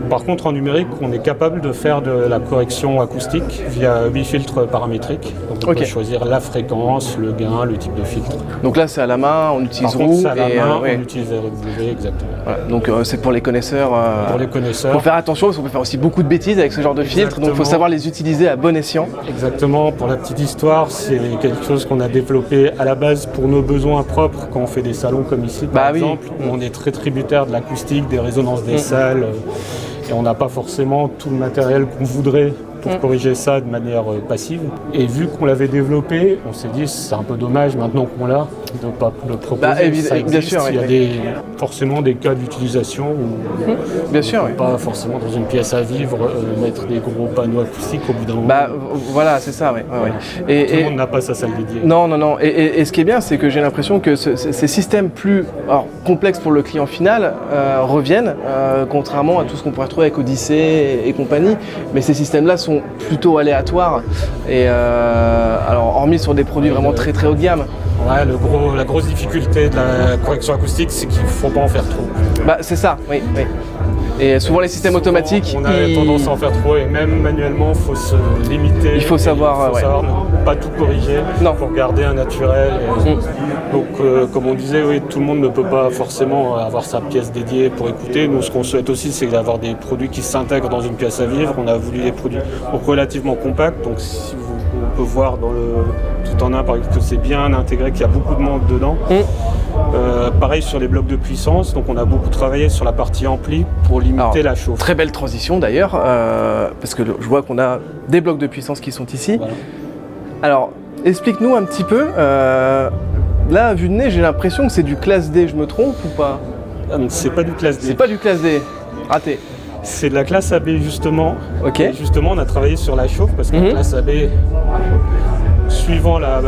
Par contre, en numérique, on est capable de faire de la correction acoustique via 8 filtres paramétriques. Donc on peut choisir la fréquence, le gain, le type de filtre. Donc là, c'est à la main, on utilise roue. C'est à la main, on utilise RW, exactement. Voilà, donc c'est pour les connaisseurs. Pour les connaisseurs. Il faut faire attention parce qu'on peut faire aussi beaucoup de bêtises avec ce genre de filtres, donc il faut savoir les utiliser à bon escient. Exactement. Pour la petite histoire, c'est quelque chose qu'on a développé à la base pour nos besoins propres quand on fait des salons comme ici, par exemple, où on est très tributaire de l'acoustique, des résonances des salles. Et on n'a pas forcément tout le matériel qu'on voudrait pour corriger ça de manière passive. Et vu qu'on l'avait développé, on s'est dit c'est un peu dommage maintenant qu'on l'a de ne pas le proposer. Ça existe, bien sûr, il y a forcément des cas d'utilisation où bien sûr, on peut pas forcément dans une pièce à vivre mettre des gros panneaux acoustiques au bout d'un moment. Voilà, c'est ça, oui. Tout le monde n'a pas sa salle dédiée. Non. Et ce qui est bien, c'est que j'ai l'impression que ces systèmes plus complexes pour le client final reviennent, contrairement à tout ce qu'on pourrait trouver avec Odyssey et compagnie. Mais ces systèmes-là sont plutôt aléatoires. Et alors, hormis sur des produits vraiment très très haut de gamme. Ouais, la grosse difficulté de la correction acoustique, c'est qu'il ne faut pas en faire trop. C'est ça, oui. Et souvent les systèmes automatiques, on a tendance à en faire trop et même manuellement, il faut se limiter. Il faut savoir, ne pas tout corriger pour garder un naturel. Donc, comme on disait, oui, tout le monde ne peut pas forcément avoir sa pièce dédiée pour écouter. Nous, ce qu'on souhaite aussi, c'est d'avoir des produits qui s'intègrent dans une pièce à vivre. On a voulu des produits relativement compacts. Donc, si on peut voir dans le tout en un, par exemple, que c'est bien intégré, qu'il y a beaucoup de monde dedans. Pareil sur les blocs de puissance, donc on a beaucoup travaillé sur la partie ampli pour limiter la chauffe. Très belle transition d'ailleurs, parce que je vois qu'on a des blocs de puissance qui sont ici. Voilà. Alors, explique-nous un petit peu, là à vue de nez j'ai l'impression que c'est du classe D, je me trompe ou pas? C'est pas du classe D. C'est pas du classe D, raté. C'est de la classe AB justement. Ok. Et justement on a travaillé sur la chauffe parce que la classe AB, suivant la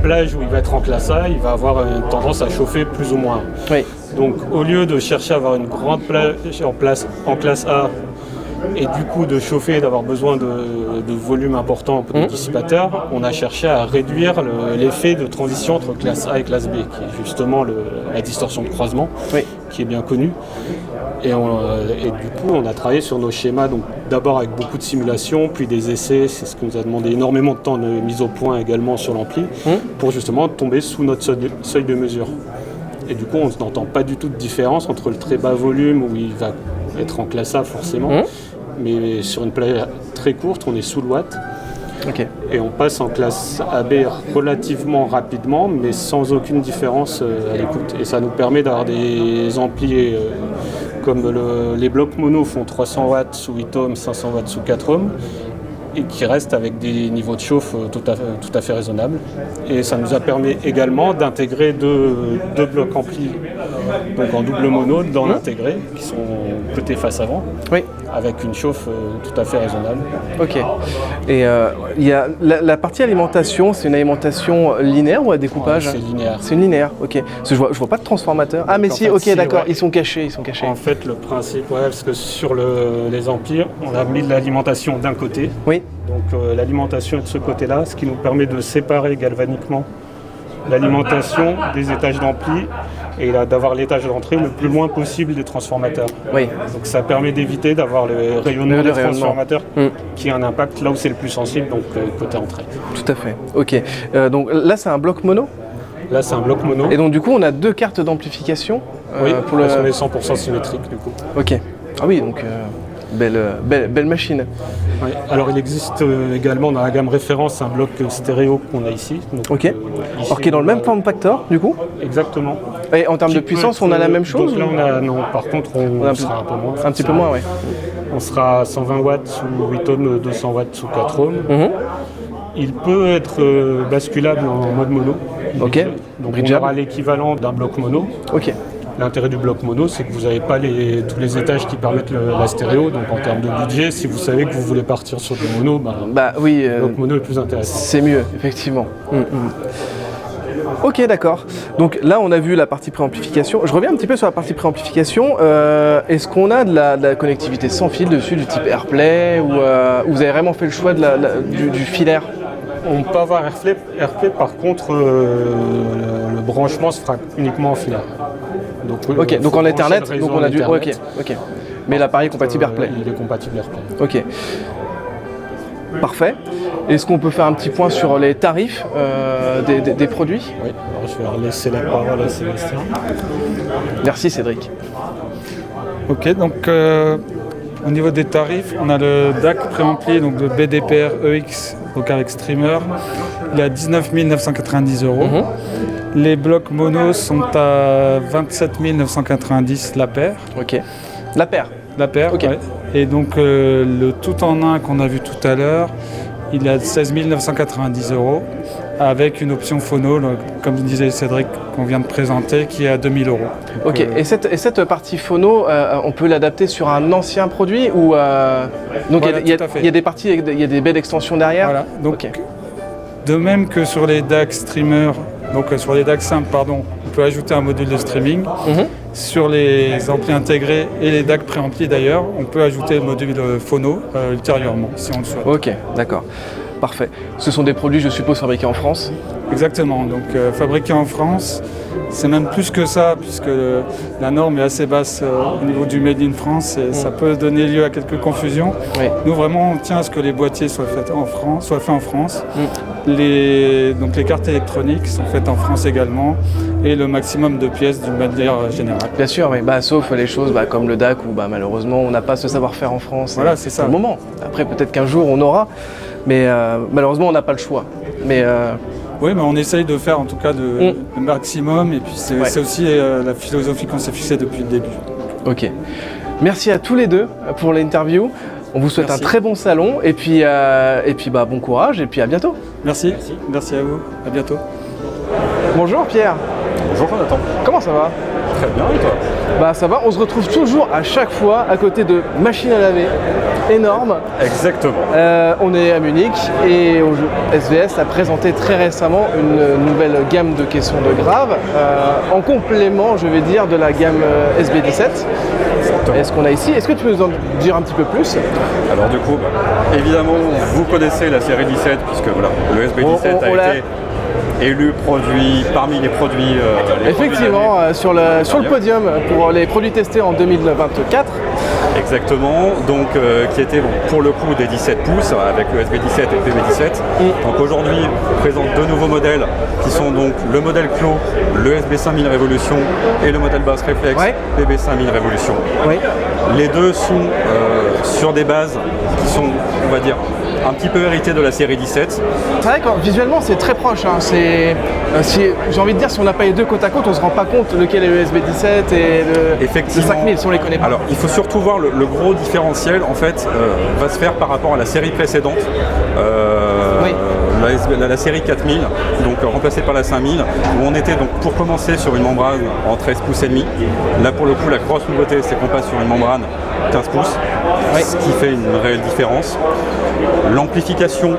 plage où il va être en classe A, il va avoir une tendance à chauffer plus ou moins. Oui. Donc au lieu de chercher à avoir une grande plage en classe A et du coup de chauffer, d'avoir besoin de volume important de dissipateur, on a cherché à réduire l'effet de transition entre classe A et classe B, qui est justement la distorsion de croisement, qui est bien connue. Et du coup, on a travaillé sur nos schémas, donc d'abord avec beaucoup de simulations, puis des essais, c'est ce qui nous a demandé énormément de temps de mise au point également sur l'ampli, pour justement tomber sous notre seuil de mesure. Et du coup, on n'entend pas du tout de différence entre le très bas volume, où il va être en classe A forcément, mais sur une plage très courte, on est sous le watt. Okay. Et on passe en classe AB relativement rapidement, mais sans aucune différence à l'écoute. Et ça nous permet d'avoir des amplis comme les blocs mono font 300 watts sous 8 ohms, 500 watts sous 4 ohms, et qui restent avec des niveaux de chauffe tout à fait raisonnables. Et ça nous a permis également d'intégrer deux blocs amplis donc en double mono dans l'intégré, qui sont côté face avant, avec une chauffe tout à fait raisonnable. Ok. Et il y a la partie alimentation, c'est une alimentation linéaire ou à découpage? C'est linéaire. C'est une linéaire, ok. Parce que je vois pas de transformateur. Ah mais si, ok, d'accord, ils sont cachés. En fait, le principe, parce que sur les amplis, on a mis de l'alimentation d'un côté. Oui. Donc l'alimentation est de ce côté-là, ce qui nous permet de séparer galvaniquement l'alimentation des étages d'ampli et d'avoir l'étage d'entrée le plus loin possible des transformateurs. Oui. Donc ça permet d'éviter d'avoir le rayonnement des transformateurs qui a un impact là où c'est le plus sensible, donc côté entrée. Tout à fait, ok. Donc là c'est un bloc mono? Là c'est un bloc mono. Et donc du coup on a deux cartes d'amplification parce qu'on est 100% symétrique du coup. Ok. Ah oui, donc belle machine. Oui. Alors il existe également dans la gamme référence un bloc stéréo qu'on a ici. Donc, ok. Alors qui est dans le même form factor du coup? Exactement. Et en termes de puissance, on a la même chose? Donc là non, par contre on sera un peu moins. Un petit peu moins, oui. On sera à 120 watts sous 8 ohms, 200 watts sous 4 ohms. Il peut être basculable en mode mono. Ok. Donc on aura l'équivalent d'un bloc mono. Ok. L'intérêt du bloc mono, c'est que vous n'avez pas tous les étages qui permettent la stéréo. Donc en termes de budget, si vous savez que vous voulez partir sur du mono, le bloc mono est plus intéressant. C'est mieux, effectivement. Ok, d'accord. Donc là, on a vu la partie préamplification. Je reviens un petit peu sur la partie préamplification. Est-ce qu'on a de la connectivité sans fil dessus, du type AirPlay, ou vous avez vraiment fait le choix du filaire? On peut avoir AirPlay, par contre, le branchement se fera uniquement en filaire. Donc, donc en Ethernet, donc on a du. Ok. Mais l'appareil est compatible AirPlay. Il est compatible AirPlay. Ok. Parfait. Est-ce qu'on peut faire un petit point sur les tarifs des produits? Oui, alors je vais laisser la parole à Sébastien. Merci Cédric. Ok, donc au niveau des tarifs, on a le DAC préampli, donc le BDPR EX, donc avec streamer, il est à 19 990 €. Les blocs mono sont à 27 990 la paire. Ok. La paire? La paire, Ok. ouais. Et donc le tout en un qu'on a vu tout à l'heure, il est à 16 990 € avec une option phono, comme disait Cédric, qu'on vient de présenter, qui est à 2000 €. Donc, Ok, et cette partie phono, on peut l'adapter sur un ancien produit ou donc Voilà, il y a tout à fait. il y a des parties, il y a des belles extensions derrière. Voilà. Donc, Ok. de même que sur les DAC streamers, donc sur les DAC simples, pardon, on peut ajouter un module de streaming. Mhm. Sur les amplis intégrés et les DAC préamplis d'ailleurs, on peut ajouter le module phono ultérieurement, si on le souhaite. Ok, d'accord. Parfait. Ce sont des produits, je suppose, fabriqués en France. Exactement, donc fabriqué en France, c'est même plus que ça, puisque la norme est assez basse au niveau du Made in France et ça peut donner lieu à quelques confusions. Oui. Nous vraiment on tient à ce que les boîtiers soient faits en France. Mm. Donc les cartes électroniques sont faites en France également et le maximum de pièces d'une manière générale. Bien sûr, oui. Sauf les choses comme le DAC où malheureusement on n'a pas ce savoir-faire en France. Voilà, c'est ça. Pour le moment. Après, peut-être qu'un jour on aura, mais malheureusement on n'a pas le choix. Mais Oui, mais on essaye de faire en tout cas le maximum et puis c'est Ouais. c'est aussi la philosophie qu'on s'est fixée depuis le début. ok. Merci à tous les deux pour l'interview. On vous souhaite Merci. un très bon salon et puis bon courage et puis à bientôt. Merci à vous, à bientôt. Bonjour Pierre. Bonjour Jonathan. Comment ça va? Très bien et toi? Ça va, on se retrouve toujours à chaque fois à côté de machines à laver énormes. Exactement. On est à Munich et SVS a présenté très récemment une nouvelle gamme de caissons de grave en complément, je vais dire, de la gamme SB17. Exactement. Est-ce qu'on a ici? Est-ce que tu peux nous en dire un petit peu plus? Alors du coup, évidemment, vous connaissez la série 17 puisque voilà, le SB17 On a l'a- été élu produit parmi les produits. Effectivement, sur le podium pour les produits testés en 2024. Exactement, donc qui était pour le coup des 17 pouces avec le SB17 et le PB17. Donc aujourd'hui, on présente deux nouveaux modèles qui sont donc le modèle clos, le SB5000 Révolution et le modèle basse réflexe Ouais. PB5000 Révolution. Oui. Les deux sont sur des bases qui sont, on va dire, un petit peu héritées de la série 17. C'est vrai que visuellement c'est très proche. Hein. J'ai envie de dire, si on n'a pas les deux côte à côte, on se rend pas compte lequel est le SB17 et le Effectivement. 5000 si on les connaît pas. Alors, il faut surtout voir le gros différentiel, en fait, va se faire par rapport à la série précédente. Oui. La série 4000, donc remplacée par la 5000, où on était donc pour commencer sur une membrane en 13 pouces et demi. Là pour le coup la grosse nouveauté c'est qu'on passe sur une membrane 15 pouces, ce qui fait une réelle différence. L'amplification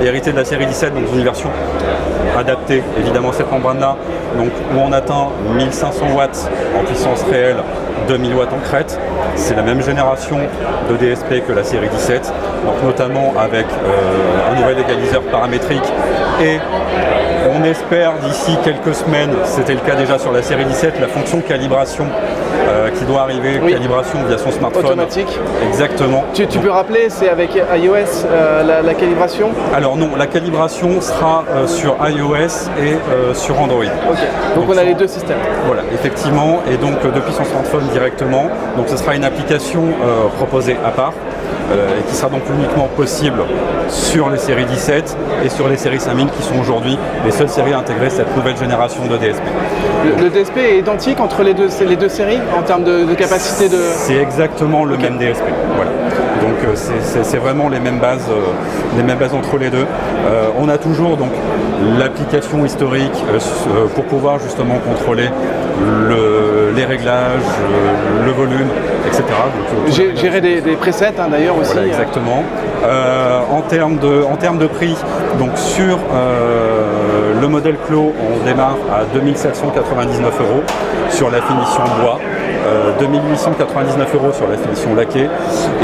est héritée de la série 17, donc une version adaptée évidemment à cette membrane là, donc où on atteint 1500 watts en puissance réelle, 2000 watts en crête. C'est la même génération de DSP que la série 17, donc notamment avec un nouvel égaliseur paramétrique et on espère d'ici quelques semaines, c'était le cas déjà sur la série 17, la fonction calibration qui doit arriver, Oui. calibration via son smartphone. Automatique. Exactement. Tu peux rappeler, c'est avec iOS la calibration? Alors non, la calibration sera sur iOS et sur Android. Ok. Donc on a les deux systèmes. Voilà, effectivement, et donc depuis son smartphone directement. Donc ce sera une application proposée à part et qui sera donc uniquement possible sur les séries 17 et sur les séries 5000 qui sont aujourd'hui les seules séries à intégrer cette nouvelle génération de DSP. Le DSP est identique entre les deux séries en termes de capacité de... C'est exactement le même DSP. Voilà. Donc c'est vraiment les mêmes bases entre les deux. On a toujours donc l'application historique pour pouvoir justement contrôler les réglages, le volume, etc. Donc, Gérer des presets d'ailleurs aussi. voilà, exactement. En termes de prix, donc sur le modèle clos, on démarre à 2799 € sur la finition bois, 2899 € sur la finition laquée,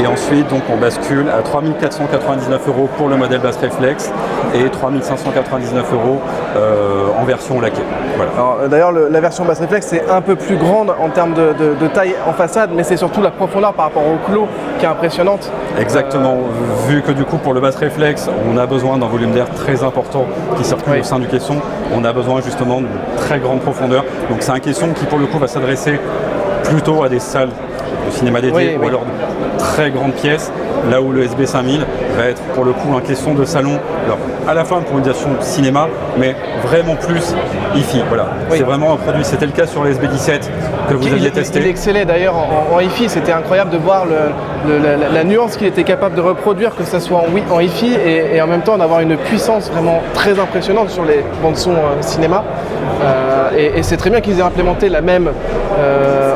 et ensuite donc on bascule à 3499 € pour le modèle basse réflexe et 3599 € en version laquée. Voilà. Alors, d'ailleurs, la version basse réflexe est un peu plus grande en termes de taille en façade, mais c'est surtout la profondeur par rapport au clos qui est impressionnante. Exactement, vu que du coup pour le basse réflexe, on a besoin d'un volume d'air très important qui circule Oui. au sein du caisson, on a besoin justement d'une très grande profondeur. Donc c'est un caisson qui pour le coup va s'adresser plutôt à des salles de cinéma d'été Oui, ou oui. alors de très grandes pièces, là où le SB5000 va être pour le coup un caisson de salon, alors à la fois pour une version cinéma, mais vraiment plus hi-fi. Voilà. Oui. C'est vraiment un produit, c'était le cas sur le SB17 que vous aviez testé. Il excellait d'ailleurs en hi-fi, c'était incroyable de voir la nuance qu'il était capable de reproduire, que ce soit en hi-fi et en même temps d'avoir une puissance vraiment très impressionnante sur les bandes son cinéma. Et c'est très bien qu'ils aient implémenté la même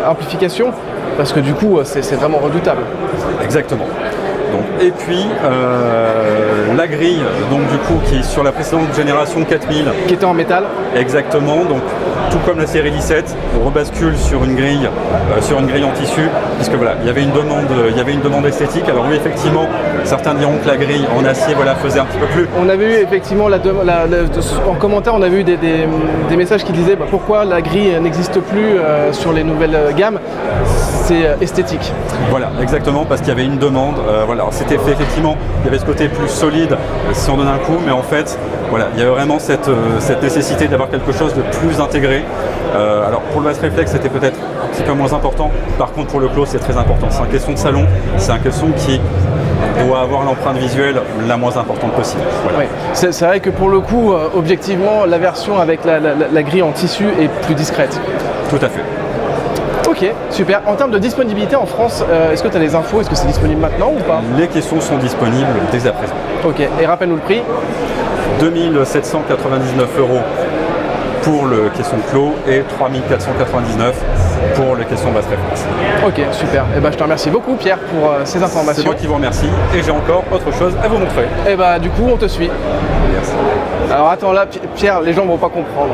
amplification, parce que du coup c'est vraiment redoutable. Exactement. Donc, et puis la grille, donc du coup qui est sur la précédente génération 4000, Qui était en métal. exactement. Donc tout comme la série 17, on rebascule sur une grille en tissu, puisque voilà, il y avait une demande esthétique. Alors oui, effectivement, certains diront que la grille en acier, voilà, faisait un petit peu plus. On avait eu effectivement en commentaire, on avait eu des messages qui disaient pourquoi la grille n'existe plus sur les nouvelles gammes. C'est esthétique. Voilà, exactement, parce qu'il y avait une demande. Voilà, c'était fait effectivement, il y avait ce côté plus solide si on donne un coup, mais en fait, voilà, il y avait vraiment cette nécessité d'avoir quelque chose de plus intégré. Alors pour le basse réflexe, c'était peut-être un petit peu moins important. Par contre, pour le clos, c'est très important. C'est un caisson de salon, c'est un caisson qui doit avoir l'empreinte visuelle la moins importante possible. Voilà. Oui. C'est vrai que pour le coup, objectivement, la version avec la grille en tissu est plus discrète. Tout à fait. Ok, super. En termes de disponibilité en France, est-ce que tu as des infos? Est-ce que c'est disponible maintenant ou pas? Les caissons sont disponibles dès à présent. Ok, et rappelle-nous le prix. 2799 € pour le caisson clos et 3499 pour le caisson basse réflexe. Ok, super. Et je te remercie beaucoup Pierre pour ces C'est informations. moi qui vous remercie et j'ai encore autre chose à vous montrer. Et du coup, on te suit. Merci. Alors attends, là, Pierre, les gens ne vont pas comprendre.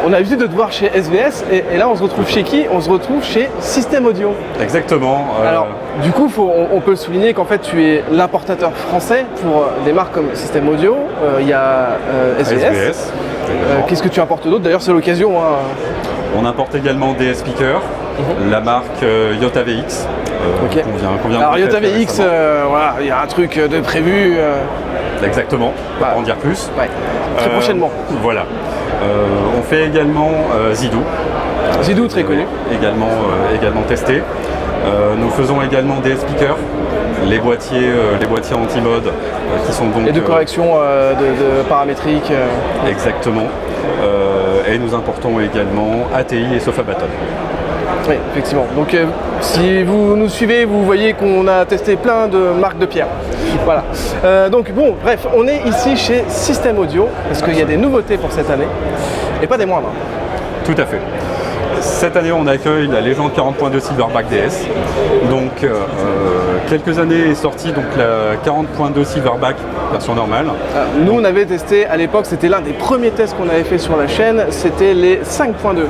On a l'habitude de te voir chez SVS et là, on se retrouve chez qui? On se retrouve chez System Audio. Exactement. Alors, du coup, on peut le souligner qu'en fait, tu es l'importateur français pour des marques comme System Audio. Il y a SVS. Qu'est-ce que tu importes d'autre? D'ailleurs, c'est l'occasion. On importe également des speakers, la marque Yota VX. Ok. qu'on vient de Alors, Yota tester VX, récemment. voilà, il y a un truc de prévu. Exactement, on va pas en dire plus. Ouais. Très prochainement. Voilà. On fait également Zidou. Zidou, très connu. Également testé. Nous faisons également des speakers, les boîtiers anti-mode qui sont donc... Et de correction de paramétrique. Exactement. Et nous importons également ATI et Sofabaton. Oui, effectivement. Donc si vous nous suivez, vous voyez qu'on a testé plein de marques de pierre. Voilà. Donc bon, bref, on est ici chez System Audio parce qu'il y a des nouveautés pour cette année et pas des moindres. Tout à fait. Cette année, on accueille la Légende 40.2 Silverback DS. Donc, quelques années est sortie donc la 40.2 Silverback version normale. Nous, on avait testé à l'époque, c'était l'un des premiers tests qu'on avait fait sur la chaîne, c'était les 5.2.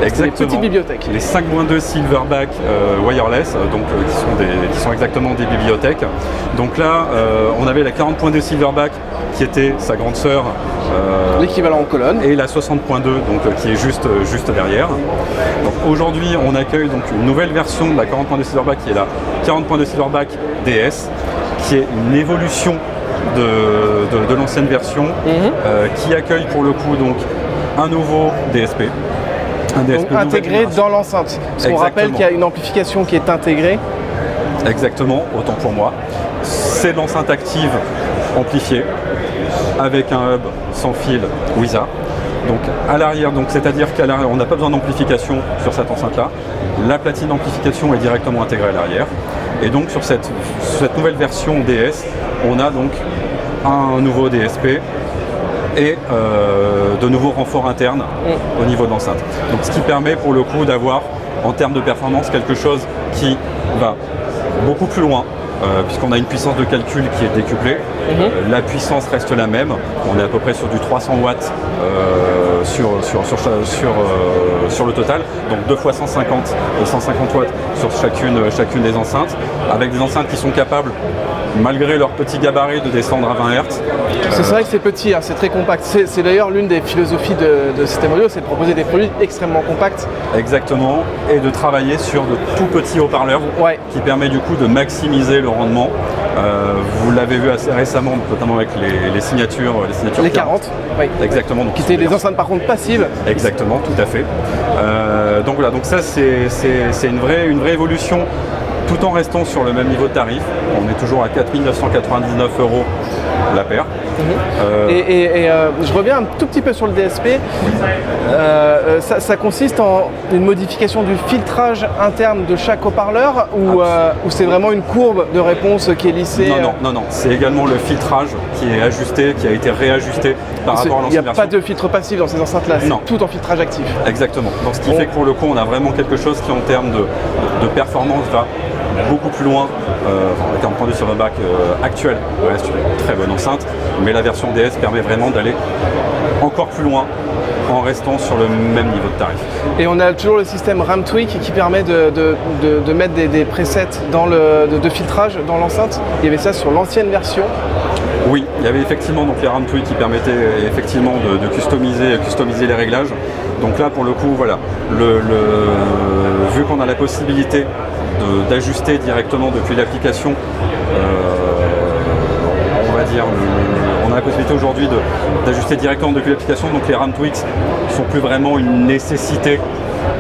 Exactement. Les petites bibliothèques. Les 5.2 Silverback wireless, donc qui sont exactement des bibliothèques. Donc là, on avait la 40.2 Silverback qui était sa grande sœur. L'équivalent en colonne. Et la 60.2 donc qui est juste derrière. Donc aujourd'hui on accueille donc une nouvelle version de la 40.2 Silverback qui est la 40.2 Silverback DS, qui est une évolution de l'ancienne version, qui accueille pour le coup donc un nouveau DSP. Un DSP donc, intégré dans l'enceinte. Parce qu'on rappelle qu'il y a une amplification qui est intégrée. Exactement, autant pour moi. C'est de l'enceinte active amplifiée avec un hub sans fil WISA. Donc à l'arrière, c'est-à-dire qu'à l'arrière, on n'a pas besoin d'amplification sur cette enceinte-là. La platine d'amplification est directement intégrée à l'arrière. Et donc sur cette nouvelle version DS, on a donc un nouveau DSP et de nouveaux renforts internes au niveau de l'enceinte. Donc ce qui permet pour le coup d'avoir en termes de performance quelque chose qui va beaucoup plus loin. Puisqu'on a une puissance de calcul qui est décuplée, la puissance reste la même, on est à peu près sur du 300 watts sur le total, donc 2 fois 150 watts sur chacune des enceintes, avec des enceintes qui sont capables, malgré leur petit gabarit, de descendre à 20 Hz. C'est vrai que c'est petit, c'est très compact. C'est d'ailleurs l'une des philosophies de System Audio, c'est de proposer des produits extrêmement compacts. Exactement, et de travailler sur de tout petits haut-parleurs qui permet du coup de maximiser le rendement Vous l'avez vu assez récemment, notamment avec les signatures. Les 40, oui. Exactement. Donc, Qui étaient des enceintes par contre passives. Exactement, tout à fait. Donc voilà, donc ça c'est une vraie évolution tout en restant sur le même niveau de tarif. On est toujours à 4 999 € la paire. Je reviens un tout petit peu sur le DSP. Ça consiste en une modification du filtrage interne de chaque haut-parleur ou c'est vraiment une courbe de réponse qui est lissée? Non. C'est également le filtrage qui est ajusté, qui a été réajusté par rapport à l'ancienne version. Il n'y a pas de filtre passif dans ces enceintes-là, c'est tout en filtrage actif. Exactement. Donc, ce qui fait que pour le coup, on a vraiment quelque chose qui en termes de performance va beaucoup plus loin, en termes de sur le bac actuel, reste une très bonne enceinte, mais la version DS permet vraiment d'aller encore plus loin en restant sur le même niveau de tarif. Et on a toujours le système RAM Tweak qui permet de mettre des presets de filtrage dans l'enceinte. Il y avait ça sur l'ancienne version. Oui, il y avait effectivement donc les RAM Tweak qui permettaient effectivement de customiser les réglages. Donc là pour le coup voilà, vu qu'on a la possibilité d'ajuster directement depuis l'application, on va dire, on a la possibilité aujourd'hui d'ajuster directement depuis l'application, donc les RAM Tweaks sont plus vraiment une nécessité,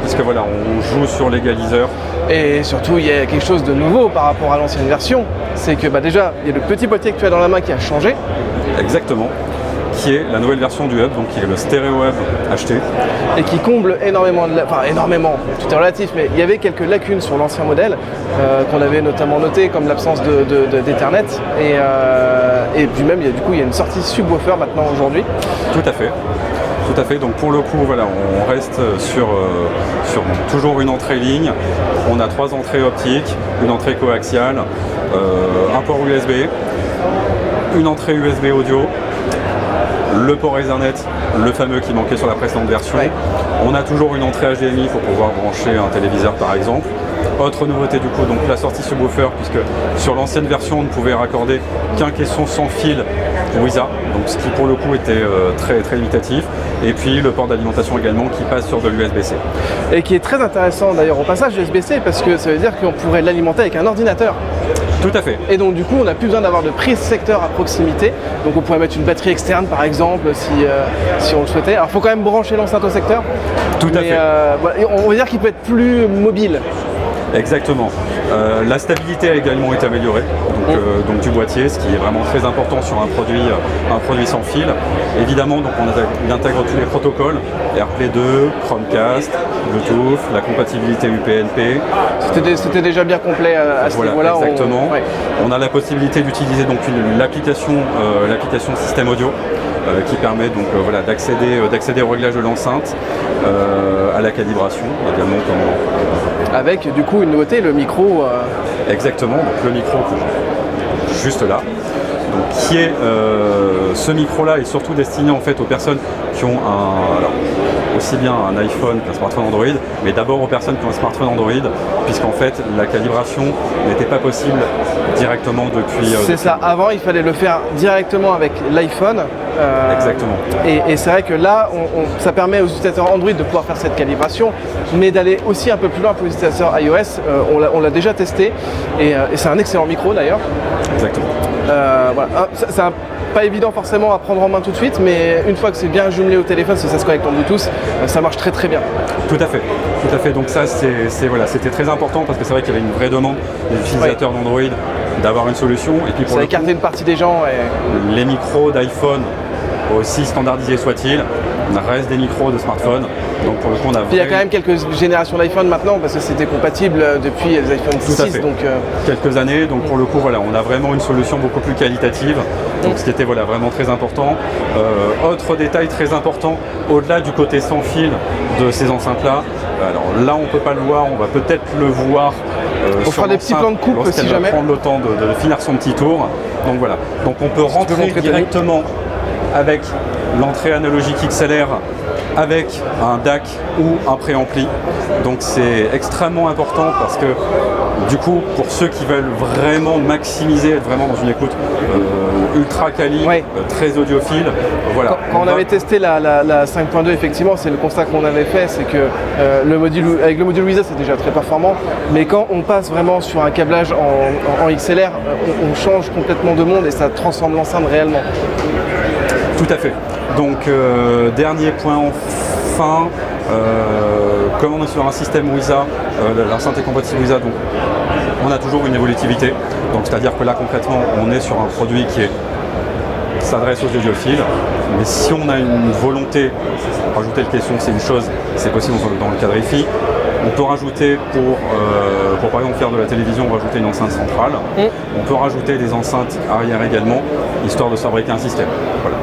puisque voilà, on joue sur l'égaliseur. Et surtout, il y a quelque chose de nouveau par rapport à l'ancienne version, c'est que déjà, il y a le petit boîtier que tu as dans la main qui a changé. Exactement. Qui est la nouvelle version du hub, donc qui est le stéréo hub acheté. Et qui comble énormément, énormément, tout est relatif, mais il y avait quelques lacunes sur l'ancien modèle, qu'on avait notamment noté comme l'absence d'Ethernet, et puis même, il y a une sortie subwoofer maintenant aujourd'hui. Tout à fait, donc pour le coup, voilà, on reste sur toujours une entrée ligne, on a 3 entrées optiques, une entrée coaxiale, un port USB, une entrée USB audio, le port Ethernet, le fameux qui manquait sur la précédente version. Ouais. On a toujours une entrée HDMI pour pouvoir brancher un téléviseur par exemple. Autre nouveauté du coup, donc la sortie subwoofer, puisque sur l'ancienne version on ne pouvait raccorder qu'un caisson sans fil WISA, donc ce qui pour le coup était très limitatif. Et puis le port d'alimentation également qui passe sur de l'USB-C. Et qui est très intéressant d'ailleurs au passage USB-C, parce que ça veut dire qu'on pourrait l'alimenter avec un ordinateur. Tout à fait. Et donc du coup on n'a plus besoin d'avoir de prise secteur à proximité, donc on pourrait mettre une batterie externe par exemple si on le souhaitait. Alors il faut quand même brancher l'enceinte au secteur. Tout à fait. Voilà, on va dire qu'il peut être plus mobile. Exactement. La stabilité a également été améliorée donc du boîtier, ce qui est vraiment très important sur un produit sans fil. Évidemment, donc on intègre tous les protocoles, AirPlay 2, Chromecast, Bluetooth, la compatibilité UPnP. C'était déjà bien complet à ce niveau-là. Exactement. On a la possibilité d'utiliser donc l'application système audio. Qui permet donc d'accéder au réglage de l'enceinte, à la calibration également. Avec du coup une nouveauté, le micro. Exactement, donc le micro juste là. Donc, qui est ce micro-là est surtout destiné en fait aux personnes qui ont aussi bien un iPhone qu'un smartphone Android, mais d'abord aux personnes qui ont un smartphone Android, puisqu'en fait la calibration n'était pas possible directement depuis. C'est ça. Avant, il fallait le faire directement avec l'iPhone. Exactement. Et c'est vrai que là, ça permet aux utilisateurs Android de pouvoir faire cette calibration, mais d'aller aussi un peu plus loin pour les utilisateurs iOS. On l'a déjà testé, et c'est un excellent micro d'ailleurs. Exactement. Voilà. C'est pas évident forcément à prendre en main tout de suite, mais une fois que c'est bien jumelé au téléphone, ça se connecte en Bluetooth, ça marche très bien. Tout à fait. Donc ça, c'était très important parce que c'est vrai qu'il y avait une vraie demande des utilisateurs d'Android d'avoir une solution. Et puis pour ça a écarté une partie des gens. Les micros d'iPhone, aussi standardisés soient-ils, restent des micros de smartphone. Donc pour le coup, il y a quand même quelques générations d'iPhone maintenant, parce que c'était compatible depuis les iPhone 6. Donc, quelques années, donc pour le coup, on a vraiment une solution beaucoup plus qualitative, donc ce qui était vraiment très important. Autre détail très important, au-delà du côté sans fil de ces enceintes-là, alors là on ne peut pas le voir, on va peut-être le voir. On fera des petits plans de coupe si jamais. Va prendre le temps de finir son petit tour. Donc voilà, donc on peut rentrer directement avec l'entrée analogique XLR, avec un DAC ou un préampli. Donc c'est extrêmement important parce que Du coup, pour ceux qui veulent vraiment maximiser, être vraiment dans une écoute ultra quali, Ouais. très audiophile, voilà. Quand on avait testé la 5.2, effectivement, c'est le constat qu'on avait fait, c'est que avec le module WISA, c'est déjà très performant, mais quand on passe vraiment sur un câblage en XLR, on change complètement de monde et ça transforme l'enceinte réellement. Tout à fait. Donc, dernier point enfin, comme on est sur un système WISA, l'enceinte est compatible WISA, donc on a toujours une évolutivité. Donc, c'est-à-dire que là, concrètement, on est sur un produit qui s'adresse aux audiophiles, mais si on a une volonté, rajouter le caisson, c'est une chose, c'est possible dans le cadre IFI. On peut rajouter pour par exemple faire de la télévision, rajouter une enceinte centrale. On peut rajouter des enceintes arrière également, histoire de fabriquer un système. Voilà.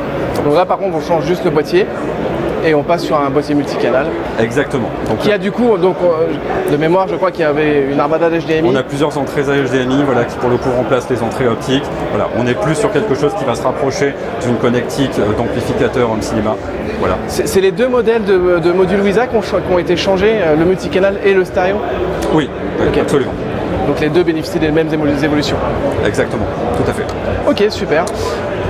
Donc là, par contre, on change juste le boîtier et on passe sur un boîtier multicanal. Exactement. Donc, Qui a du coup, de mémoire, je crois qu'il y avait une armada d'HDMI. on a plusieurs entrées à HDMI, voilà, qui pour le coup remplacent les entrées optiques. Voilà, on est plus sur quelque chose qui va se rapprocher d'une connectique d'amplificateur home cinéma. Voilà. C'est les deux modèles de modules WISA qui ont été changés, le multicanal et le stéréo. Oui, Ok. absolument. Donc les deux bénéficient des mêmes évolutions. Exactement, tout à fait. Ok, super.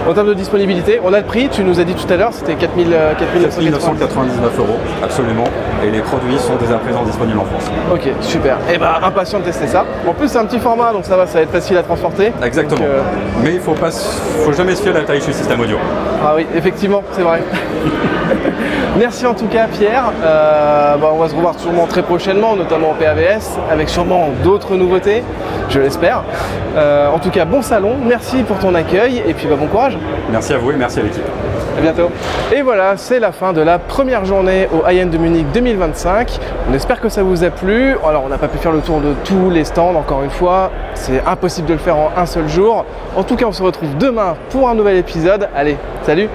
En termes de disponibilité, on a le prix, tu nous as dit tout à l'heure, c'était 4 999 1999 €, absolument. Et les produits sont dès à présent disponibles en France. Ok, super. Et bah, impatient de tester ça. En plus, c'est un petit format, donc ça va être facile à transporter. Exactement. Donc, Mais il faut jamais se fier à la taille du système audio. ah oui, effectivement, c'est vrai. Merci en tout cas, Pierre. On va se revoir sûrement très prochainement, notamment au PAVS, avec sûrement d'autres nouveautés, je l'espère. En tout cas, bon salon, merci pour ton accueil et puis bon courage. Merci à vous et merci à l'équipe. À bientôt. Et voilà, c'est la fin de la première journée au High End de Munich 2025. On espère que ça vous a plu. Alors, on n'a pas pu faire le tour de tous les stands, encore une fois. C'est impossible de le faire en un seul jour. En tout cas, on se retrouve demain pour un nouvel épisode. Allez, salut!